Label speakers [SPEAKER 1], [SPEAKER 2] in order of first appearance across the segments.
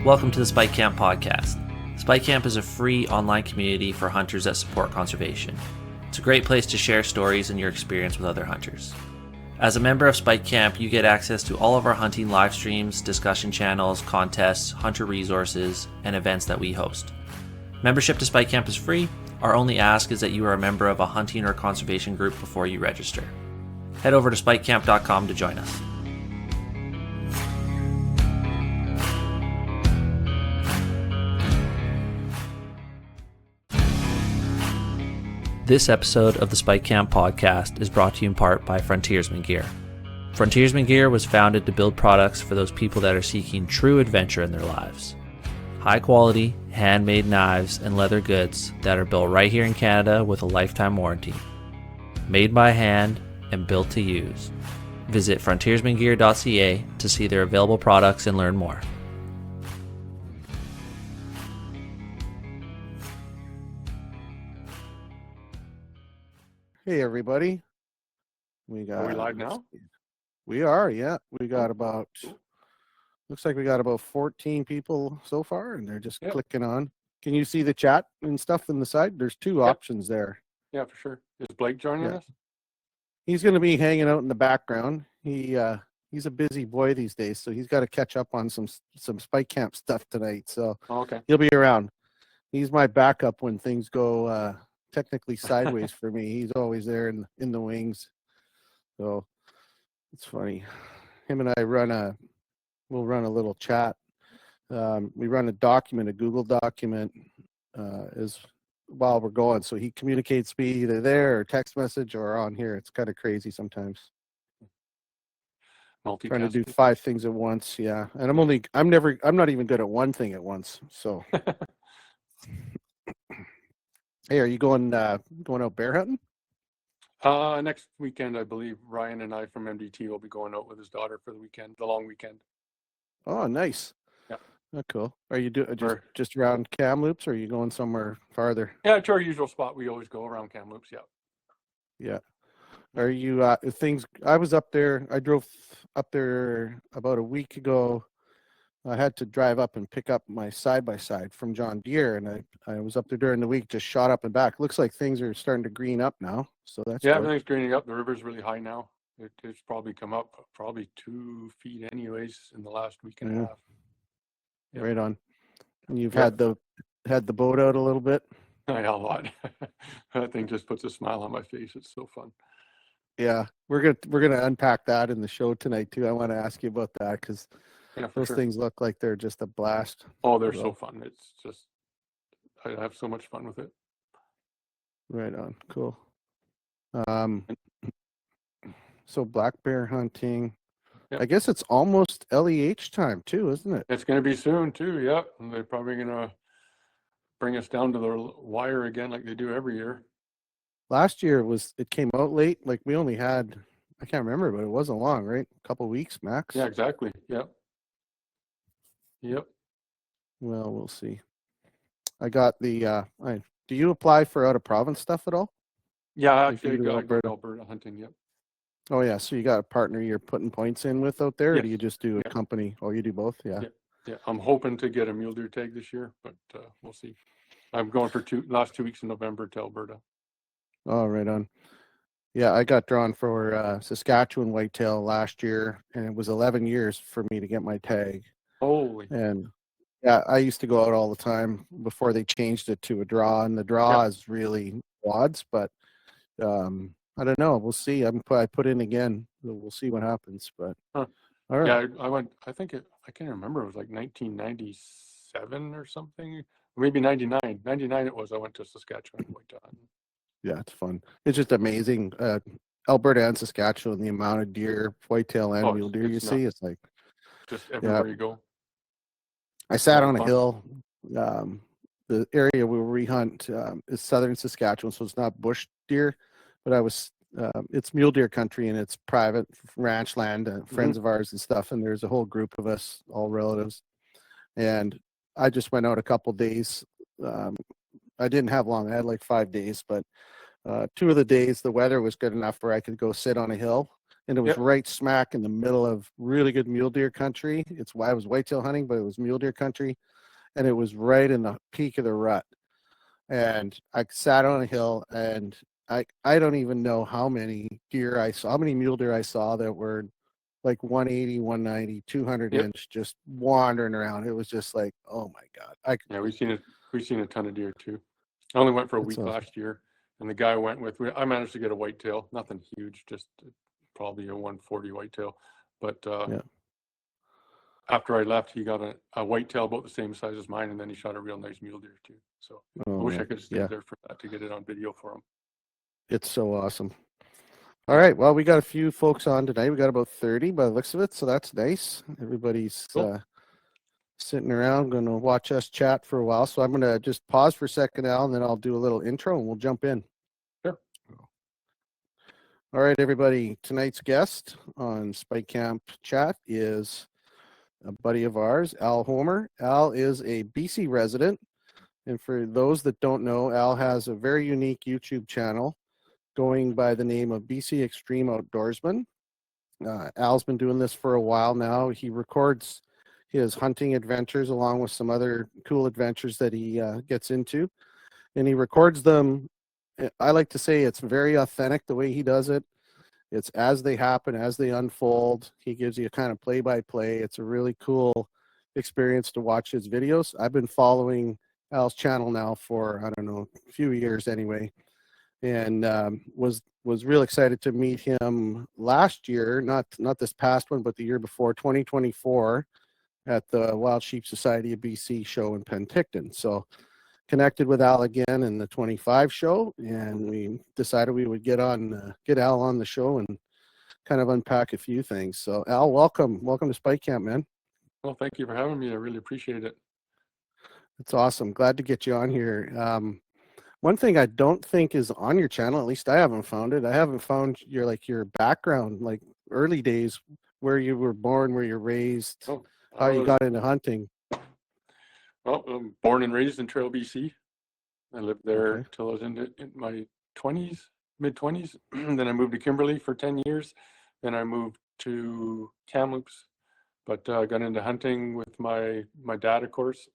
[SPEAKER 1] Welcome to the Spike Camp podcast. Spike Camp is a free online community for hunters that support conservation. It's a great place to share stories and your experience with other hunters. As a member of Spike Camp, you get access to all of our hunting live streams, discussion channels, contests, hunter resources, and events that we host. Membership to Spike Camp is free. Our only ask is that you are a member of a hunting or conservation group before you register. Head over to spikecamp.com to join us. This episode of the Spike Camp podcast is brought to you in part by Frontiersmen Gear. Frontiersmen Gear was founded to build products for those people that are seeking true adventure in their lives. High quality, handmade knives and leather goods that are built right here in Canada with a lifetime warranty. Made by hand and built to use. Visit frontiersmengear.ca to see their available products and learn more.
[SPEAKER 2] Hey everybody,
[SPEAKER 3] Are we live now?
[SPEAKER 2] We are, yeah. We got about, looks like we got about 14 people so far, and they're just clicking on. Can you see the chat and stuff in the side? There's two options there.
[SPEAKER 3] Yeah, for sure. Is Blake joining us?
[SPEAKER 2] He's going to be hanging out in the background. He's a busy boy these days, so he's got to catch up on some Spike Camp stuff tonight. So he'll be around. He's my backup when things go technically sideways for me. He's always there in the wings. So it's funny. Him and I we'll run a little chat. We run a Google document as while we're going. So he communicates me either there or text message or on here. It's kind of crazy sometimes. Trying to do 5 things at once. Yeah. And I'm not even good at one thing at once. So hey, are you going out bear hunting?
[SPEAKER 3] Next weekend, I believe Ryan and I from MDT will be going out with his daughter for the weekend, the long weekend.
[SPEAKER 2] Oh, nice.
[SPEAKER 3] Yeah.
[SPEAKER 2] Oh, cool. Are you just around Kamloops, or are you going somewhere farther?
[SPEAKER 3] Yeah, to our usual spot. We always go around Kamloops. Yeah.
[SPEAKER 2] Yeah. Are you I was up there. I drove up there about a week ago. I had to drive up and pick up my side-by-side from John Deere, and I was up there during the week, just shot up and back. Looks like things are starting to green up now, so that's good.
[SPEAKER 3] Everything's greening up. The river's really high now. It's probably come up 2 feet anyways in the last week and a half.
[SPEAKER 2] Yep. Right on. And you've had the boat out a little bit?
[SPEAKER 3] I know, a lot. That thing just puts a smile on my face. It's so fun.
[SPEAKER 2] Yeah, we're gonna unpack that in the show tonight too. I want to ask you about that because those things look like they're just a blast.
[SPEAKER 3] Oh, they're so fun. It's just, I have so much fun with it.
[SPEAKER 2] Right on. Cool. So black bear hunting. I guess it's almost LEH time too, isn't it?
[SPEAKER 3] It's going to be soon too. Yep. And they're probably going to bring us down to the wire again like they do every year. Last year
[SPEAKER 2] it came out late. Like we only had, I can't remember, but it wasn't long, right? A couple of weeks max.
[SPEAKER 3] Yeah, exactly. Yep.
[SPEAKER 2] Well, we'll see. I got the, do you apply for out of province stuff at all?
[SPEAKER 3] Yeah, actually, I got Alberta hunting. Yep.
[SPEAKER 2] Oh yeah, so you got a partner you're putting points in with out there, or do you just do a company? Oh, you do both, yeah.
[SPEAKER 3] I'm hoping to get a mule deer tag this year, but we'll see. I'm going for last 2 weeks in November to Alberta.
[SPEAKER 2] Oh, right on. Yeah, I got drawn for Saskatchewan whitetail last year, and it was 11 years for me to get my tag.
[SPEAKER 3] Holy.
[SPEAKER 2] And yeah, I used to go out all the time before they changed it to a draw, and the draw is really wads, but I don't know. We'll see. I put in again. We'll see what happens. But all right.
[SPEAKER 3] Yeah, I went. I think I can't remember. It was like 1997 or something. Maybe 99. 99 it was. I went to Saskatchewan.
[SPEAKER 2] Yeah, it's fun. It's just amazing. Alberta and Saskatchewan, the amount of deer, whitetail and mule deer you see, it's like
[SPEAKER 3] just everywhere you go.
[SPEAKER 2] I sat on a hill. The area where we hunt is southern Saskatchewan, so it's not bush deer, but it's mule deer country, and it's private ranch land, friends of ours and stuff, and there's a whole group of us, all relatives. And I just went out a couple days. I didn't have long. I had like 5 days, but 2 of the days the weather was good enough where I could go sit on a hill and it was
[SPEAKER 3] Yep.
[SPEAKER 2] right smack in the middle of really good mule deer country. It's why I was whitetail hunting, but it was mule deer country, and it was right in the peak of the rut. And I sat on a hill, and I don't even know how many deer I saw, how many mule deer I saw that were like 180, 190, 200
[SPEAKER 3] Yep.
[SPEAKER 2] inch, just wandering around. It was just like, oh my God.
[SPEAKER 3] Yeah, we've seen a ton of deer too. I only went for a
[SPEAKER 2] That's
[SPEAKER 3] week
[SPEAKER 2] awesome.
[SPEAKER 3] last year, and the guy I went with, I managed to get a whitetail, nothing huge, just probably a 140 whitetail. But
[SPEAKER 2] Yeah.
[SPEAKER 3] after I left, he got a whitetail about the same size as mine, and then he shot a real nice mule deer too. So I
[SPEAKER 2] Oh
[SPEAKER 3] wish I
[SPEAKER 2] man.
[SPEAKER 3] could have
[SPEAKER 2] Yeah.
[SPEAKER 3] stayed there for that to get it on video for him.
[SPEAKER 2] It's so awesome. All right. Well, we got a few folks on tonight. We got about 30 by the looks of it. So that's nice. Everybody's
[SPEAKER 3] Cool.
[SPEAKER 2] sitting around, going to watch us chat for a while. So I'm going to just pause for a second, Al, and then I'll do a little intro and we'll jump in.
[SPEAKER 3] Sure.
[SPEAKER 2] All right, everybody. Tonight's guest on Spike Camp Chat is a buddy of ours, Al Homer. Al is a BC resident. And for those that don't know, Al has a very unique YouTube channel going by the name of BC Extreme Outdoorsman. Al's been doing this for a while now. He records his hunting adventures along with some other cool adventures that he gets into. And he records them. I like to say it's very authentic the way he does it. It's as they happen, as they unfold. He gives you a kind of play-by-play. It's a really cool experience to watch his videos. I've been following Al's channel now for, I don't know, a few years anyway, and was real excited to meet him last year, not this past one, but the year before, 2024, at the Wild Sheep Society of BC show in Penticton. So connected with Al again in the 25 show, and we decided we would get Al on the show and kind of unpack a few things. So Al, welcome to Spike Camp, man.
[SPEAKER 3] Well, thank you for having me. I really appreciate it.
[SPEAKER 2] It's awesome. Glad to get you on here. One thing I don't think is on your channel, at least I haven't found it. I haven't found your background, like early days, where you were born, where you're raised, how you got into hunting.
[SPEAKER 3] Well, I'm born and raised in Trail, BC. I lived there
[SPEAKER 2] Okay.
[SPEAKER 3] till I was in my 20s, mid-20s. Then I moved to Kimberley for 10 years. Then I moved to Kamloops, but got into hunting with my dad, of course.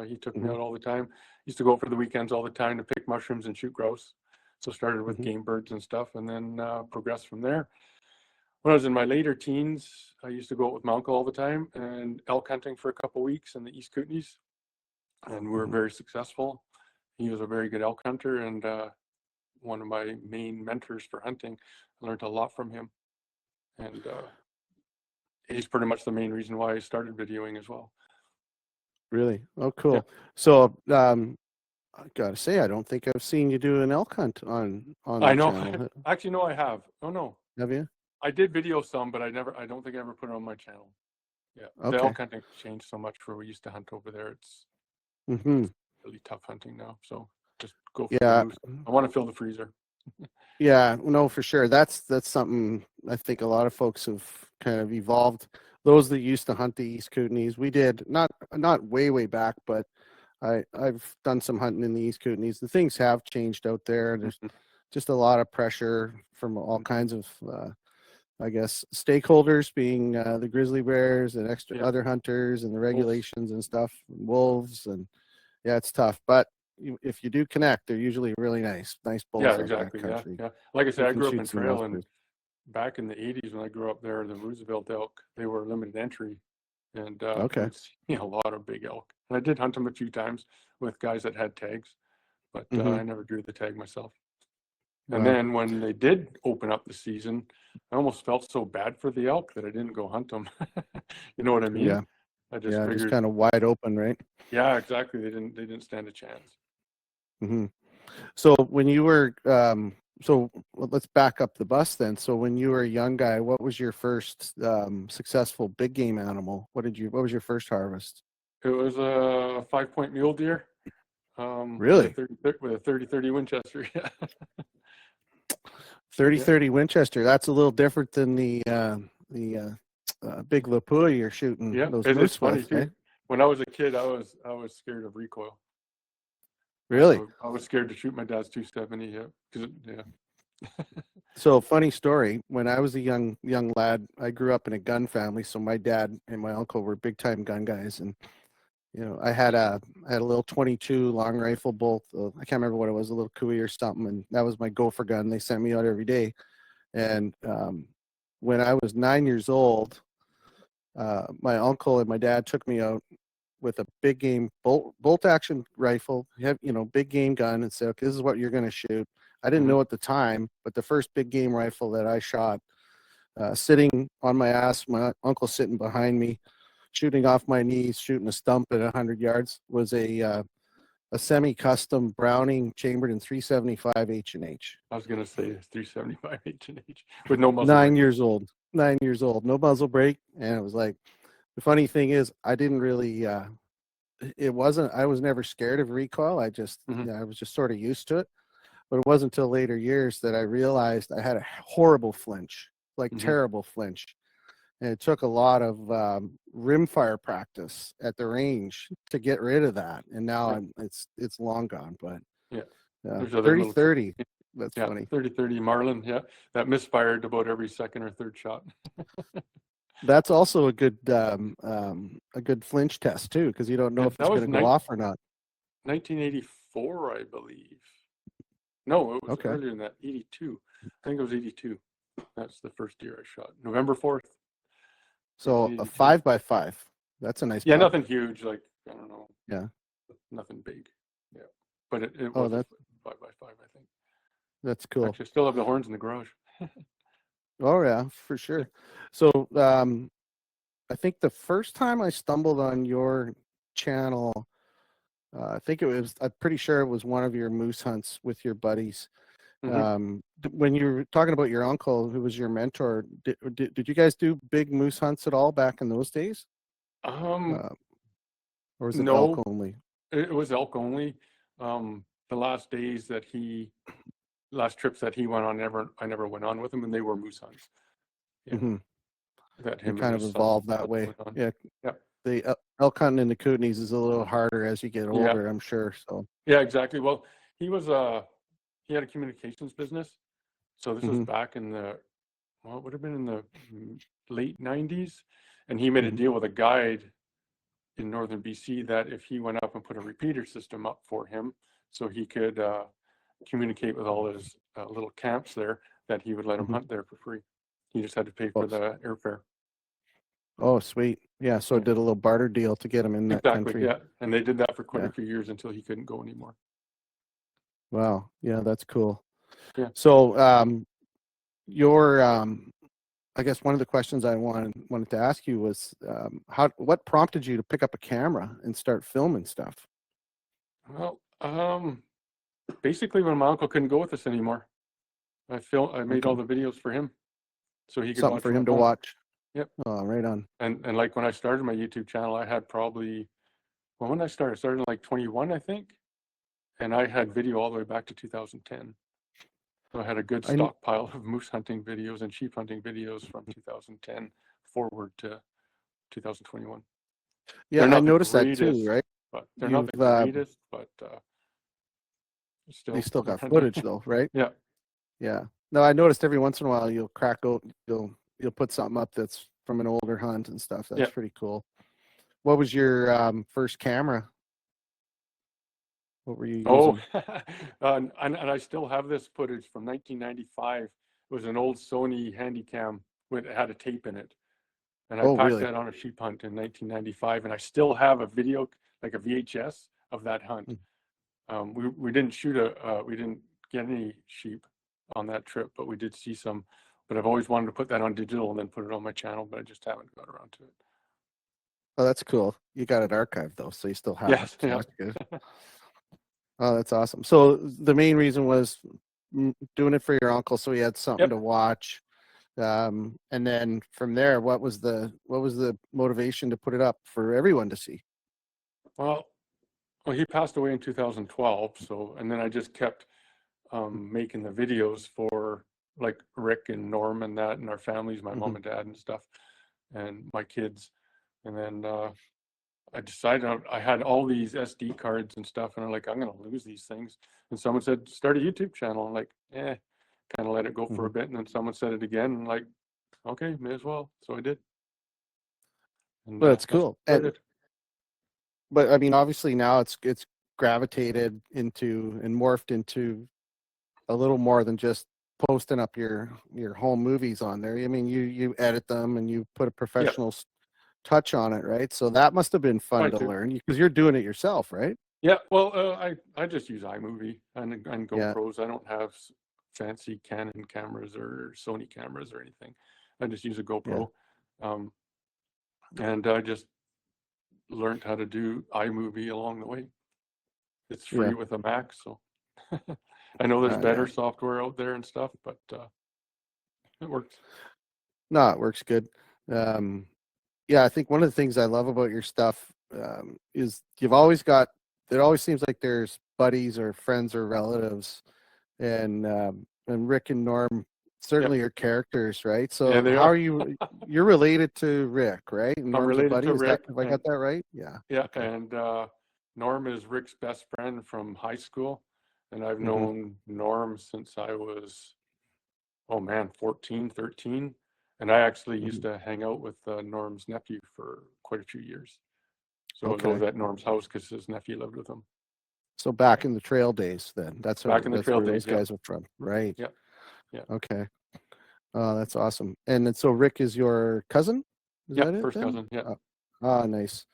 [SPEAKER 3] He took me out all the time. Used to go out for the weekends all the time to pick mushrooms and shoot grouse. So started with game birds and stuff, and then progressed from there. When I was in my later teens, I used to go out with my uncle all the time and elk hunting for a couple of weeks in the East Kootenays, and we were very successful. He was a very good elk hunter and one of my main mentors for hunting. I learned a lot from him, and he's pretty much the main reason why I started videoing as well.
[SPEAKER 2] Really? Oh, cool.
[SPEAKER 3] Yeah.
[SPEAKER 2] So I gotta say, I don't think I've seen you do an elk hunt on
[SPEAKER 3] I
[SPEAKER 2] the
[SPEAKER 3] know.
[SPEAKER 2] channel.
[SPEAKER 3] Actually, no, I have. Oh no,
[SPEAKER 2] Have you?
[SPEAKER 3] I did video some, but I don't think I ever put it on my channel. Yeah, the
[SPEAKER 2] Okay.
[SPEAKER 3] elk hunting changed so much where we used to hunt over there. It's really tough hunting now. So just go for the moose. I want to fill the freezer.
[SPEAKER 2] Yeah, no, for sure. That's something I think a lot of folks have kind of evolved. Those that used to hunt the East Kootenays, we did not way back, but I've done some hunting in the East Kootenays. The things have changed out there. There's just a lot of pressure from all kinds of I guess stakeholders, being the grizzly bears and other hunters and the regulations and stuff, wolves, and yeah, it's tough. But if you do connect, they're usually really nice bulls.
[SPEAKER 3] Yeah, exactly. Yeah. Like I said, I grew up in
[SPEAKER 2] some
[SPEAKER 3] Trail,
[SPEAKER 2] nice
[SPEAKER 3] and
[SPEAKER 2] birds.
[SPEAKER 3] back in the 80s when I grew up there, the Roosevelt elk, they were limited entry, and
[SPEAKER 2] Okay.
[SPEAKER 3] I'd seen a lot of big elk. And I did hunt them a few times with guys that had tags, but I never drew the tag myself. And then when they did open up the season, I almost felt so bad for the elk that I didn't go hunt them. You know what I mean?
[SPEAKER 2] Yeah.
[SPEAKER 3] I just figured,
[SPEAKER 2] just kind of wide open, right?
[SPEAKER 3] yeah, exactly. They didn't stand a chance.
[SPEAKER 2] So when you were let's back up the bus then. So when you were a young guy, what was your first successful big game animal? What was your first harvest?
[SPEAKER 3] It was a 5-point mule deer.
[SPEAKER 2] Really?
[SPEAKER 3] With a 30-30 Winchester. Yeah.
[SPEAKER 2] 30-30 Winchester. That's a little different than the big Lapua you're shooting.
[SPEAKER 3] Yeah,
[SPEAKER 2] those
[SPEAKER 3] it's funny
[SPEAKER 2] with,
[SPEAKER 3] too.
[SPEAKER 2] eh?
[SPEAKER 3] When I was a kid, I was scared of recoil.
[SPEAKER 2] Really?
[SPEAKER 3] I was scared to shoot my dad's 270. Yeah, because
[SPEAKER 2] So funny story. When I was a young lad, I grew up in a gun family. So my dad and my uncle were big time gun guys, and I had a little 22 long rifle bolt. I can't remember what it was, a little Cooey or something, and that was my gopher gun. They sent me out every day. And when I was 9 years old, my uncle and my dad took me out with a big game bolt action rifle, big game gun, and said, "Okay, this is what you're going to shoot." I didn't know at the time, but the first big game rifle that I shot, sitting on my ass, my uncle sitting behind me, shooting off my knees, shooting a stump at 100 yards, was a semi-custom Browning chambered in 375 H&H.
[SPEAKER 3] I was gonna say 375 H&H with no muzzle.
[SPEAKER 2] 9 years old. 9 years old, no muzzle brake, and it was like, the funny thing is, I didn't really. I was never scared of recoil. I was just sort of used to it. But it wasn't until later years that I realized I had a horrible flinch, like terrible flinch. And it took a lot of rimfire practice at the range to get rid of that. And now it's long gone. But
[SPEAKER 3] yeah,
[SPEAKER 2] 30-30. That's funny.
[SPEAKER 3] 30-30 Marlin. Yeah, that misfired about every second or third shot.
[SPEAKER 2] That's also a good flinch test too, because you don't know if it's going to go off or not.
[SPEAKER 3] 1984, I believe. No, it was earlier than that. 82. I think it was 82. That's the first year I shot. November 4th.
[SPEAKER 2] So a 5x5. That's a nice.
[SPEAKER 3] Yeah, nothing huge. Like, I don't know.
[SPEAKER 2] Yeah.
[SPEAKER 3] Nothing big. Yeah, but it was a 5x5. I think.
[SPEAKER 2] That's cool.
[SPEAKER 3] Actually, I still have the horns in the garage.
[SPEAKER 2] Oh yeah, for sure. So I think the first time I stumbled on your channel, I'm pretty sure it was one of your moose hunts with your buddies. When you were talking about your uncle, who was your mentor, did you guys do big moose hunts at all back in those days? Or was it elk only?
[SPEAKER 3] It was elk only. The last trips that he went on, I never went on with him, and they were moose hunts. Yeah. That him
[SPEAKER 2] kind of evolved that way. Yeah. The elk hunting in the Kootenays is a little harder as you get older, I'm sure. So
[SPEAKER 3] yeah, exactly. Well, he had a communications business, so this was back in it would have been in the late 90s, and he made a deal with a guide in northern BC that if he went up and put a repeater system up for him, so he could communicate with all his little camps there, that he would let him hunt there for free. He just had to pay for the airfare.
[SPEAKER 2] Oh, sweet. Yeah, so it did a little barter deal to get him in that country.
[SPEAKER 3] Yeah, and they did that for quite a few years until he couldn't go anymore.
[SPEAKER 2] Wow. Yeah, that's cool.
[SPEAKER 3] Yeah.
[SPEAKER 2] So I guess one of the questions I wanted to ask you was what prompted you to pick up a camera and start filming stuff?
[SPEAKER 3] Well, basically when my uncle couldn't go with us anymore, I made all the videos for him, so he could
[SPEAKER 2] something
[SPEAKER 3] watch
[SPEAKER 2] for him to watch.
[SPEAKER 3] Yep.
[SPEAKER 2] Oh, right on.
[SPEAKER 3] And like when I started my YouTube channel, I had when I started in like 21, I think, and I had video all the way back to 2010. So I had a good stockpile of moose hunting videos and sheep hunting videos from 2010 forward to 2021.
[SPEAKER 2] Yeah, I noticed that too, right?
[SPEAKER 3] But they're not the greatest, but
[SPEAKER 2] they still got footage though, right?
[SPEAKER 3] Yeah.
[SPEAKER 2] Yeah. No, I noticed every once in a while you'll you'll put something up that's from an older hunt and stuff. That's pretty cool. What was your first camera? What were you using?
[SPEAKER 3] And I still have this footage from 1995. It was an old Sony Handycam it had a tape in it, and I packed that on a sheep hunt in 1995, and I still have a video, like a VHS of that hunt. We didn't we didn't get any sheep on that trip, but we did see some. But I've always wanted to put that on digital and then put it on my channel, but I just haven't got around to it.
[SPEAKER 2] Oh, that's cool. You got it archived though, so you still have it. So that's good. Oh, that's awesome. So the main reason was doing it for your uncle, so he had something to watch. And then from there, what was the motivation to put it up for everyone to see?
[SPEAKER 3] Well, he passed away in 2012. So, and then I just kept making the videos for like Rick and Norm and that, and our families, my mom and dad and stuff, and my kids. And then I decided I had all these SD cards and stuff, and I'm like, I'm going to lose these things. And someone said, start a YouTube channel. I'm like, kind of let it go for a bit, and then someone said it again, and like, okay, may as well. So I did. And,
[SPEAKER 2] But it's
[SPEAKER 3] that's
[SPEAKER 2] cool.
[SPEAKER 3] what I did.
[SPEAKER 2] But I mean, obviously now it's gravitated into and morphed into a little more than just posting up your home movies on there. I mean, you edit them and you put a professional touch on it, right? So that must have been fun to learn because you're doing it yourself, right?
[SPEAKER 3] Yeah, well, I just use iMovie and
[SPEAKER 2] Yeah.
[SPEAKER 3] GoPros. I don't have fancy Canon cameras or Sony cameras or anything. I just use a GoPro, and I just learned how to do iMovie along the way. It's free with a Mac, so I know there's better software out there and stuff, but it works.
[SPEAKER 2] No, it works good. Yeah, I think one of the things I love about your stuff is you've always got. It always seems like there's buddies or friends or relatives, and Rick and Norm certainly are characters, right? So
[SPEAKER 3] Yeah,
[SPEAKER 2] how are you? You're related to Rick, right? And
[SPEAKER 3] I'm
[SPEAKER 2] Norm's a
[SPEAKER 3] related
[SPEAKER 2] buddy.
[SPEAKER 3] to Rick.
[SPEAKER 2] Have I got that right? Yeah.
[SPEAKER 3] Yeah,
[SPEAKER 2] Okay.
[SPEAKER 3] and Norm is Rick's best friend from high school, and I've known Norm since I was, 14, 13. And I actually used to hang out with Norm's nephew for quite a few years. So I was always at Norm's house because his nephew lived with him.
[SPEAKER 2] So back in the trail days, then that's
[SPEAKER 3] Back in the trail
[SPEAKER 2] where
[SPEAKER 3] days,
[SPEAKER 2] those guys are from, right?
[SPEAKER 3] Yeah. Yeah.
[SPEAKER 2] Okay. Oh, that's awesome. And then, so Rick is your cousin? Is that it?
[SPEAKER 3] First
[SPEAKER 2] then?
[SPEAKER 3] cousin. Yeah.
[SPEAKER 2] Nice.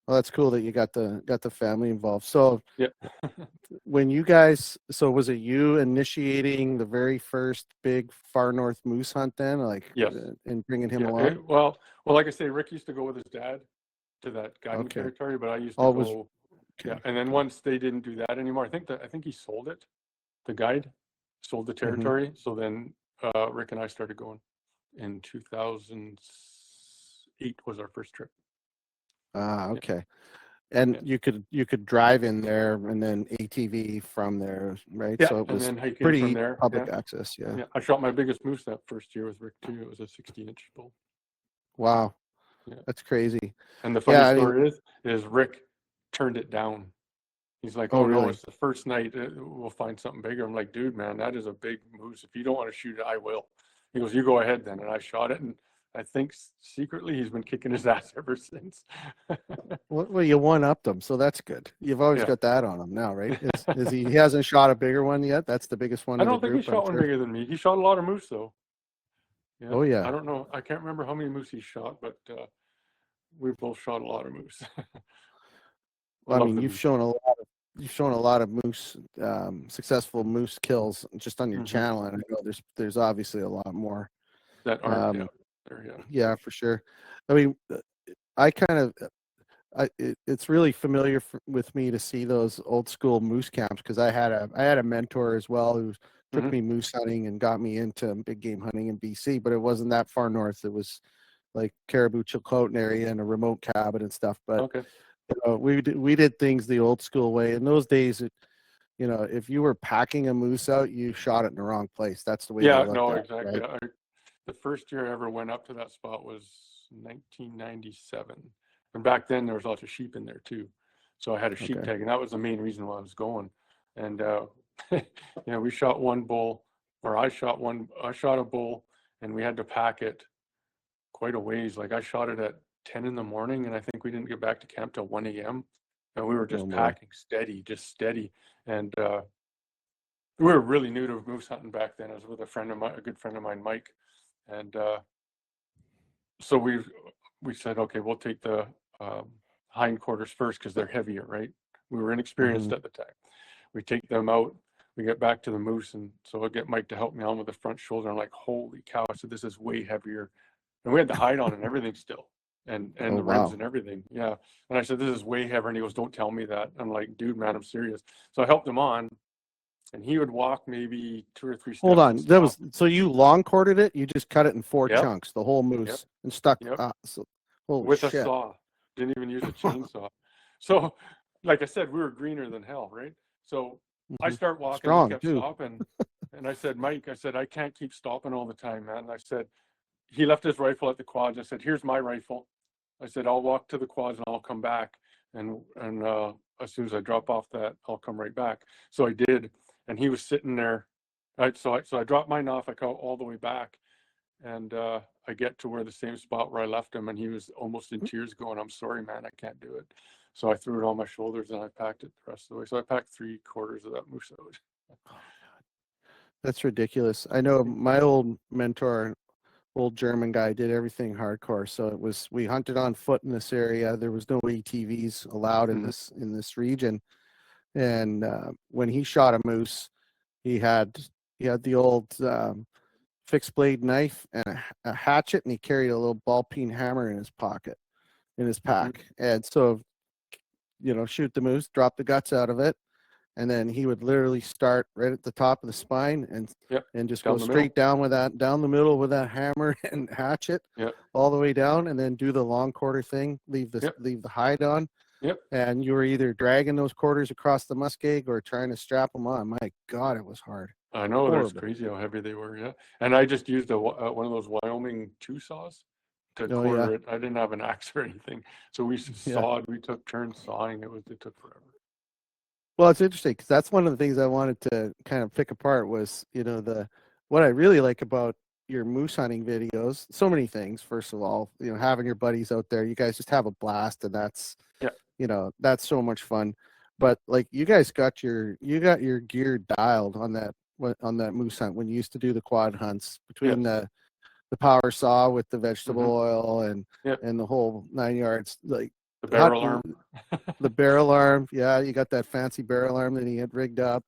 [SPEAKER 2] Well, that's cool that you got the family involved. So
[SPEAKER 3] Yeah.
[SPEAKER 2] when you guys, so was it you initiating the very first big far north moose hunt then, like,
[SPEAKER 3] Yes.
[SPEAKER 2] And bringing him along?
[SPEAKER 3] Well, like I say, Rick used to go with his dad to that guiding territory, but I used to go. Yeah, and then once they didn't do that anymore, I think he sold it. The guide sold the territory, so then Rick and I started going. In 2008 was our first trip.
[SPEAKER 2] Okay. And you could drive in there and then ATV from there, right?
[SPEAKER 3] Yeah,
[SPEAKER 2] So it was
[SPEAKER 3] and then hiking
[SPEAKER 2] pretty
[SPEAKER 3] from there.
[SPEAKER 2] public access. Yeah.
[SPEAKER 3] I shot my biggest moose that first year with Rick too. It was a 60-inch bull.
[SPEAKER 2] Wow.
[SPEAKER 3] Yeah.
[SPEAKER 2] That's crazy.
[SPEAKER 3] And the funny story is Rick turned it down. He's like, oh,
[SPEAKER 2] really?
[SPEAKER 3] no, it's the first night. We'll find something bigger. I'm like, dude, man, that is a big moose. If you don't want to shoot it, I will. He goes, you go ahead then. And I shot it. And I think secretly he's been kicking his ass ever since.
[SPEAKER 2] Well, you one-upped him, so that's good. You've always got that on him now, right? Is he hasn't shot a bigger one yet? That's the biggest one.
[SPEAKER 3] I don't think he shot one bigger than me. He shot a lot of moose, though. Yeah.
[SPEAKER 2] Oh, yeah.
[SPEAKER 3] I don't know. I can't remember how many moose he shot, but we both shot a lot of moose.
[SPEAKER 2] Well, I mean, you've shown a lot of moose, successful moose kills just on your channel, and I know there's obviously a lot more
[SPEAKER 3] that aren't there.
[SPEAKER 2] Yeah, for sure. I mean, it's really familiar with me to see those old school moose camps because I had a mentor as well who took me moose hunting and got me into big game hunting in BC, but it wasn't that far north. It was like Caribou Chilcotin area and a remote cabin and stuff. But we did things the old school way. In those days, if you were packing a moose out, you shot it in the wrong place. That's the way.
[SPEAKER 3] Yeah, no, exactly.
[SPEAKER 2] Right?
[SPEAKER 3] The first year I ever went up to that spot was 1997, and back then there was lots of sheep in there too. So I had a sheep tag, and that was the main reason why I was going. And we shot one bull, or I shot a bull, and we had to pack it quite a ways. Like I shot it at 10 in the morning, and I think we didn't get back to camp till 1 a.m. And we were just packing steady. And we were really new to moose hunting back then. I was with a good friend of mine, Mike. And so we said, okay, we'll take the hindquarters first because they're heavier, right? We were inexperienced at the time. We take them out, we get back to the moose, and so I get Mike to help me on with the front shoulder. I'm like, holy cow! I said, this is way heavier. And we had the hide on and everything still, and the ribs and everything. Yeah. And I said, this is way heavier. And he goes, don't tell me that. I'm like, dude, man, I'm serious. So I helped him on, and he would walk maybe 2 or 3 steps.
[SPEAKER 2] Hold on. So you long corded it? You just cut it in 4 chunks, the whole moose, and stuck
[SPEAKER 3] with a saw. Didn't even use a chainsaw. So, like I said, we were greener than hell, right? So I start walking, and kept stopping, and I said, Mike, I can't keep stopping all the time, man. And I said, he left his rifle at the quads. I said, here's my rifle. I said, I'll walk to the quads and I'll come back, and as soon as I drop off that, I'll come right back. So I did, and he was sitting there So I dropped mine off. I go all the way back, and I get to where the same spot where I left him, and he was almost in tears, going, "I'm sorry, man, I can't do it." So I threw it on my shoulders and I packed it the rest of the way. So I packed 3/4 of that moose out.
[SPEAKER 2] That's ridiculous. I know my old mentor, old German guy, did everything hardcore. So it was, we hunted on foot in this area. There was no ATVs allowed in this region. And when he shot a moose, he had the old fixed blade knife and a hatchet, and he carried a little ball peen hammer in his pocket, in his pack. And so, shoot the moose, drop the guts out of it, and then he would literally start right at the top of the spine and just go straight down the middle with that hammer and hatchet all the way down, and then do the long quarter thing, leave the hide on. And you were either dragging those quarters across the muskeg or trying to strap them on. My God, it was hard.
[SPEAKER 3] I know, that's crazy how heavy they were. Yeah, and I just used one of those Wyoming 2 saws to quarter it. I didn't have an axe or anything, so we sawed. We took turns sawing. It took forever.
[SPEAKER 2] Well, it's interesting because that's one of the things I wanted to kind of pick apart was, what I really like about your moose hunting videos. So many things. First of all, having your buddies out there, you guys just have a blast, and that's that's so much fun. But like, you guys got your gear dialed on that moose hunt when you used to do the quad hunts, between the power saw with the vegetable oil and the whole 9 yards, like
[SPEAKER 3] the barrel arm.
[SPEAKER 2] The barrel arm. Yeah, you got that fancy barrel arm that he had rigged up.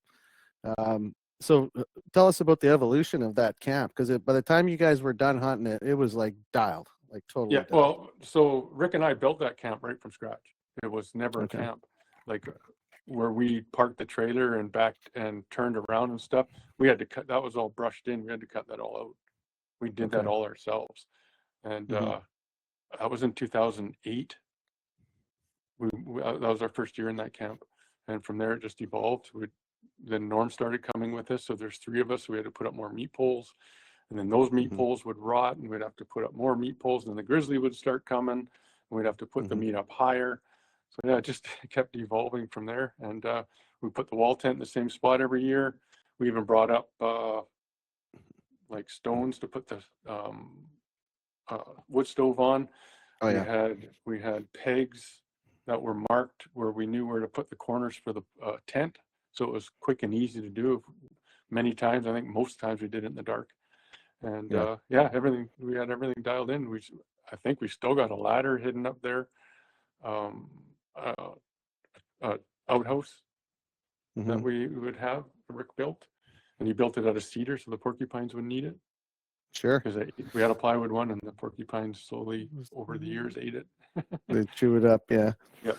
[SPEAKER 2] So tell us about the evolution of that camp, because by the time you guys were done hunting it, it was like dialed, like totally dialed.
[SPEAKER 3] Well, so Rick and I built that camp right from scratch. It was never a camp. Like, where we parked the trailer and backed and turned around and stuff, we had to cut. That was all brushed in. We had to cut that all out. We did that all ourselves. And that was in 2008. That was our first year in that camp. And from there, it just evolved. Then Norm started coming with us. So there's 3 of us. So we had to put up more meat poles. And then those meat poles would rot, and we'd have to put up more meat poles. And then the grizzly would start coming, and we'd have to put the meat up higher. So yeah, it just kept evolving from there. And we put the wall tent in the same spot every year. We even brought up like stones to put the wood stove on. We had pegs that were marked where we knew where to put the corners for the tent. So it was quick and easy to do. Many times, I think most times, we did it in the dark. And everything, we had everything dialed in. I think we still got a ladder hidden up there. Outhouse that we would have, Rick built, and he built it out of cedar so the porcupines would need it.
[SPEAKER 2] Sure.
[SPEAKER 3] Because we had a plywood one, and the porcupines slowly over the years ate it.
[SPEAKER 2] They chew it up. Yeah.
[SPEAKER 3] Yep.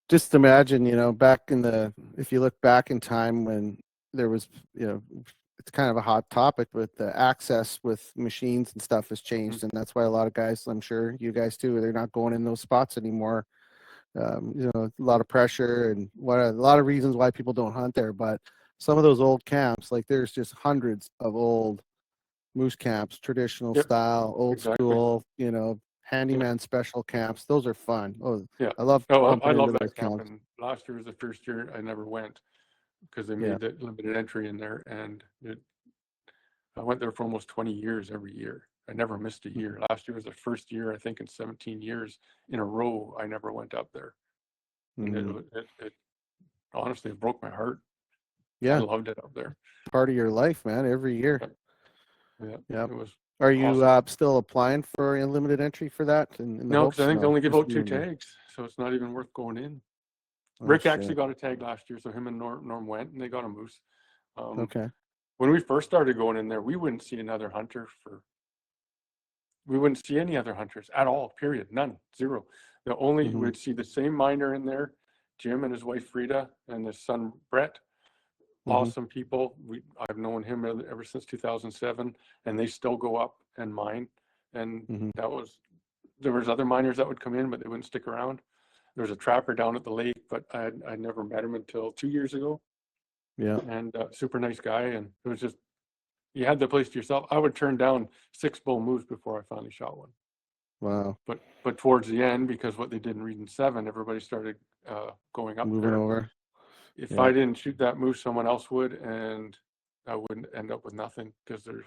[SPEAKER 2] Just imagine, if you look back in time when there was, it's kind of a hot topic, with the access with machines and stuff has changed. And that's why a lot of guys, I'm sure you guys too, they're not going in those spots anymore. A lot of pressure and a lot of reasons why people don't hunt there. But some of those old camps, like, there's just hundreds of old moose camps, traditional style, old school, handyman special camps. Those are fun. I love
[SPEAKER 3] that camp. And last year was the first year I never went, because they made the limited entry in there, and I went there for almost 20 years every year. I never missed a year. Last year was the first year, I think, in 17 years in a row I never went up there. And it honestly, it broke my heart. I loved it up there.
[SPEAKER 2] Part of your life, man, every year.
[SPEAKER 3] Yeah. It was.
[SPEAKER 2] Are you still applying for a limited entry for that?
[SPEAKER 3] No, because I think they only give out 2 tags, so it's not even worth going in. Rick actually got a tag last year, so him and Norm went, and they got a moose. When we first started going in there, we wouldn't see another hunter we wouldn't see any other hunters at all, period. None, zero. The only, we'd see the same miner in there, Jim and his wife Frida and his son Brett. Awesome people. I've known him ever since 2007, and they still go up and mine. And there was other miners that would come in, but they wouldn't stick around. There was a trapper down at the lake, but I never met him until 2 years ago. Yeah. And super nice guy, and it was just, you had the place to yourself. I would turn down 6 bull moose before I finally shot one.
[SPEAKER 2] Wow.
[SPEAKER 3] But towards the end, because what they did in Region 7, everybody started going up
[SPEAKER 2] moving
[SPEAKER 3] there.
[SPEAKER 2] Over.
[SPEAKER 3] If I didn't shoot that moose, someone else would, and I wouldn't end up with nothing because there's.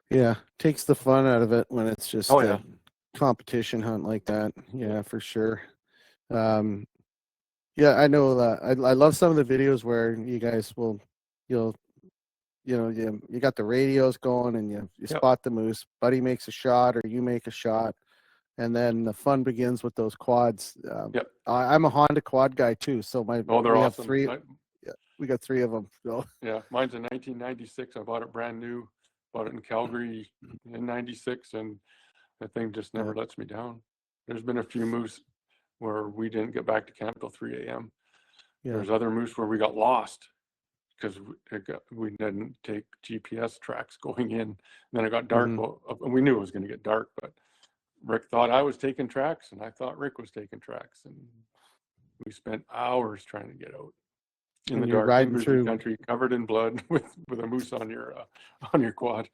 [SPEAKER 2] Yeah, takes the fun out of it when it's just
[SPEAKER 3] Oh yeah.
[SPEAKER 2] a competition hunt like that. Yeah, for sure. Um, yeah, I know. I love some of the videos where you guys you'll, you got the radios going and you
[SPEAKER 3] Yep.
[SPEAKER 2] spot the moose. Buddy makes a shot or you make a shot, and then the fun begins with those quads.
[SPEAKER 3] Yep.
[SPEAKER 2] I'm a Honda quad guy too, so
[SPEAKER 3] they're
[SPEAKER 2] we have
[SPEAKER 3] awesome.
[SPEAKER 2] three. Yeah, we got three of them. So.
[SPEAKER 3] Yeah, mine's a 1996. I bought it brand new. Bought it in Calgary in '96, and the thing just never lets me down. There's been a few moose where we didn't get back to camp till 3 a.m.
[SPEAKER 2] Yeah.
[SPEAKER 3] There's other moose where we got lost because we didn't take GPS tracks going in. And then it got dark. And we knew it was going to get dark, but Rick thought I was taking tracks, and I thought Rick was taking tracks, and we spent hours trying to get out in the dark,
[SPEAKER 2] riding
[SPEAKER 3] in
[SPEAKER 2] through
[SPEAKER 3] country, covered in blood, with a moose on your quad.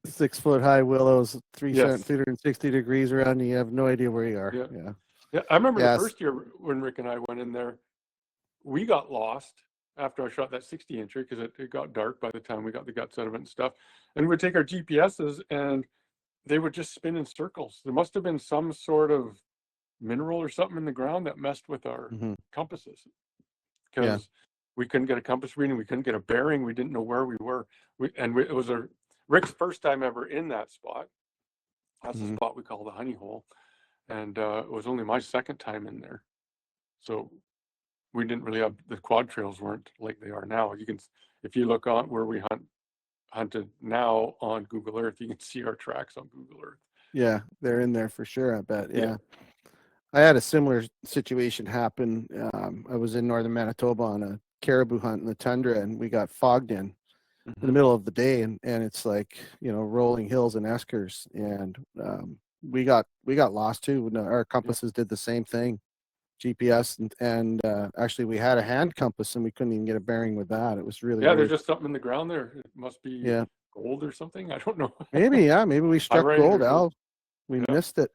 [SPEAKER 2] 6 foot high willows,
[SPEAKER 3] Yes.
[SPEAKER 2] 360 degrees around you. You have no idea where you are.
[SPEAKER 3] Yeah. Yeah, I remember the first year when Rick and I went in there, we got lost after I shot that 60-incher because it got dark by the time we got the guts out of it and stuff. And we'd take our GPSs and they would just spin in circles. There must have been some sort of mineral or something in the ground that messed with our compasses, because we couldn't get a compass reading, we couldn't get a bearing, we didn't know where we were. It was Rick's first time ever in that spot. That's the spot we call the honey hole. And it was only my second time in there. So we didn't really have, the quad trails weren't like they are now. You can, if you look on where we hunted now on Google Earth, you can see our tracks on Google Earth.
[SPEAKER 2] Yeah, they're in there for sure, I bet. Yeah. I had a similar situation happen. I was in northern Manitoba on a caribou hunt in the tundra, and we got fogged in the middle of the day, and it's like, rolling hills and eskers, and we got lost too. Our compasses did the same thing, GPS, and actually we had a hand compass and we couldn't even get a bearing with that. It was really weird.
[SPEAKER 3] There's just something in the ground there. It must be gold or something. I don't know.
[SPEAKER 2] Maybe we struck gold, Al. We missed it.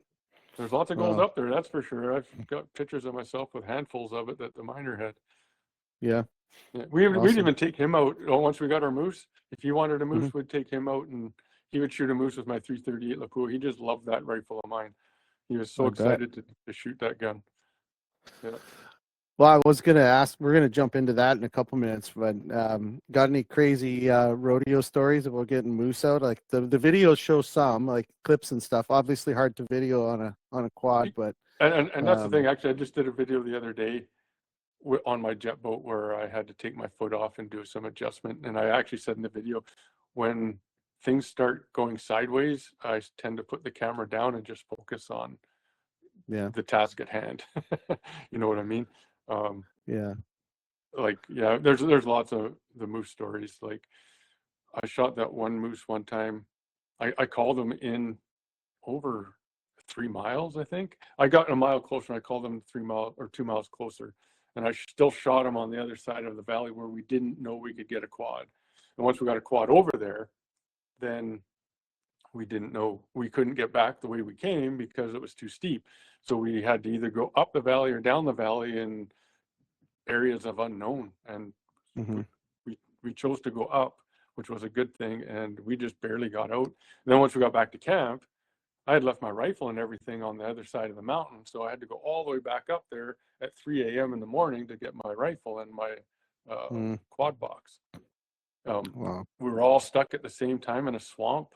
[SPEAKER 3] There's lots of gold up there, that's for sure. I've got pictures of myself with handfuls of it that the miner had.
[SPEAKER 2] Yeah.
[SPEAKER 3] We'd even take him out once we got our moose. If he wanted a moose, we'd take him out and he would shoot a moose with my 338 Lapua. He just loved that rifle of mine. He was so excited to shoot that gun. Yeah.
[SPEAKER 2] Well, I was going to ask, we're going to jump into that in a couple minutes, but got any crazy rodeo stories about getting moose out? Like the videos show some, like clips and stuff. Obviously hard to video on a quad, but
[SPEAKER 3] and that's the thing. Actually, I just did a video the other day on my jet boat where I had to take my foot off and do some adjustment. And I actually said in the video, when things start going sideways, I tend to put the camera down and just focus on the task at hand. You know what I mean? There's lots of the moose stories. Like I shot that one moose one time. I called him in over 3 miles, I think. I got a mile closer and I called him 3 miles or 2 miles closer. And I still shot him on the other side of the valley where we didn't know we could get a quad. And once we got a quad over there, then we didn't know, we couldn't get back the way we came because it was too steep. So we had to either go up the valley or down the valley in areas of unknown. And we chose to go up, which was a good thing. And we just barely got out. And then once we got back to camp, I had left my rifle and everything on the other side of the mountain. So I had to go all the way back up there at 3 a.m. in the morning to get my rifle and my quad box. We were all stuck at the same time in a swamp.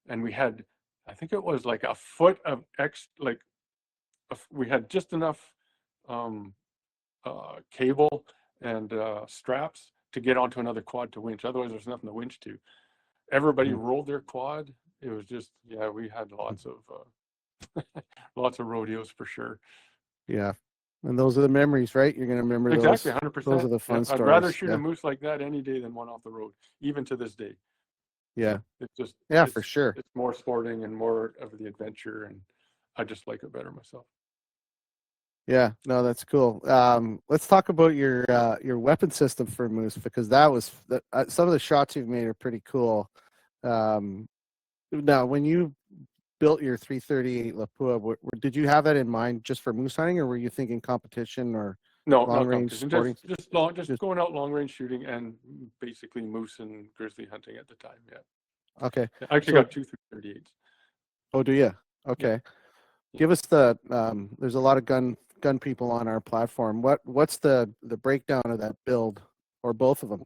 [SPEAKER 3] And we had, I think it was like a foot of we had just enough cable and straps to get onto another quad to winch. Otherwise, there's nothing to winch to. Everybody rolled their quad. It was just, we had lots of lots of rodeos for sure.
[SPEAKER 2] Yeah. And those are the memories, right? You're going to remember those.
[SPEAKER 3] Exactly, 100%.
[SPEAKER 2] Those are the fun stories.
[SPEAKER 3] I'd rather shoot a moose like that any day than one off the road, even to this day.
[SPEAKER 2] Yeah.
[SPEAKER 3] It's just,
[SPEAKER 2] for sure.
[SPEAKER 3] It's more sporting and more of the adventure, and I just like it better myself.
[SPEAKER 2] Yeah, no, that's cool. Let's talk about your weapon system for moose, because that was some of the shots you've made are pretty cool. Now, when you built your 338 Lapua, did you have that in mind just for moose hunting, or were you thinking competition or
[SPEAKER 3] No,
[SPEAKER 2] long
[SPEAKER 3] not
[SPEAKER 2] range
[SPEAKER 3] competition.
[SPEAKER 2] sporting?
[SPEAKER 3] Just going out long range shooting and basically moose and grizzly hunting at the time. Yeah.
[SPEAKER 2] Okay.
[SPEAKER 3] I actually
[SPEAKER 2] So,
[SPEAKER 3] got 2 338s.
[SPEAKER 2] oh, do you? Okay.
[SPEAKER 3] Yeah.
[SPEAKER 2] Give us there's a lot of gun people on our platform. What's the breakdown of that build, or both of them?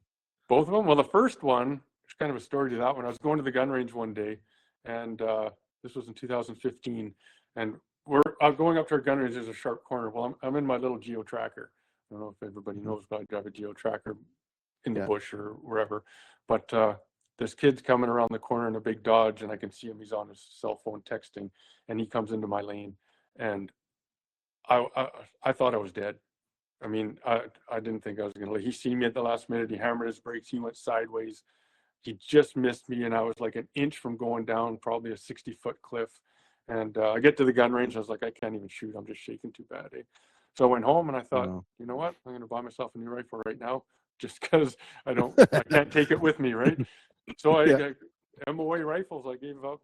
[SPEAKER 3] Both of them. Well, the first one, there's kind of a story to that one. I was going to the gun range one day, and this was in 2015, and we're going up to our gun range. There's a sharp corner. Well, I'm in my little geo tracker. I don't know if everybody knows, but I drive a geo tracker in the bush or wherever. But this kid's coming around the corner in a big Dodge, and I can see him. He's on his cell phone texting, and he comes into my lane, and I thought I was dead. I mean, I didn't think I was going to. He seen me at the last minute. He hammered his brakes. He went sideways. He just missed me, and I was like an inch from going down probably a 60-foot cliff. And I get to the gun range. I was like, I can't even shoot. I'm just shaking too bad. Eh? So I went home and I thought, you know what? I'm going to buy myself a new rifle right now, just because I can't take it with me, right? So I MOA rifles. I gave up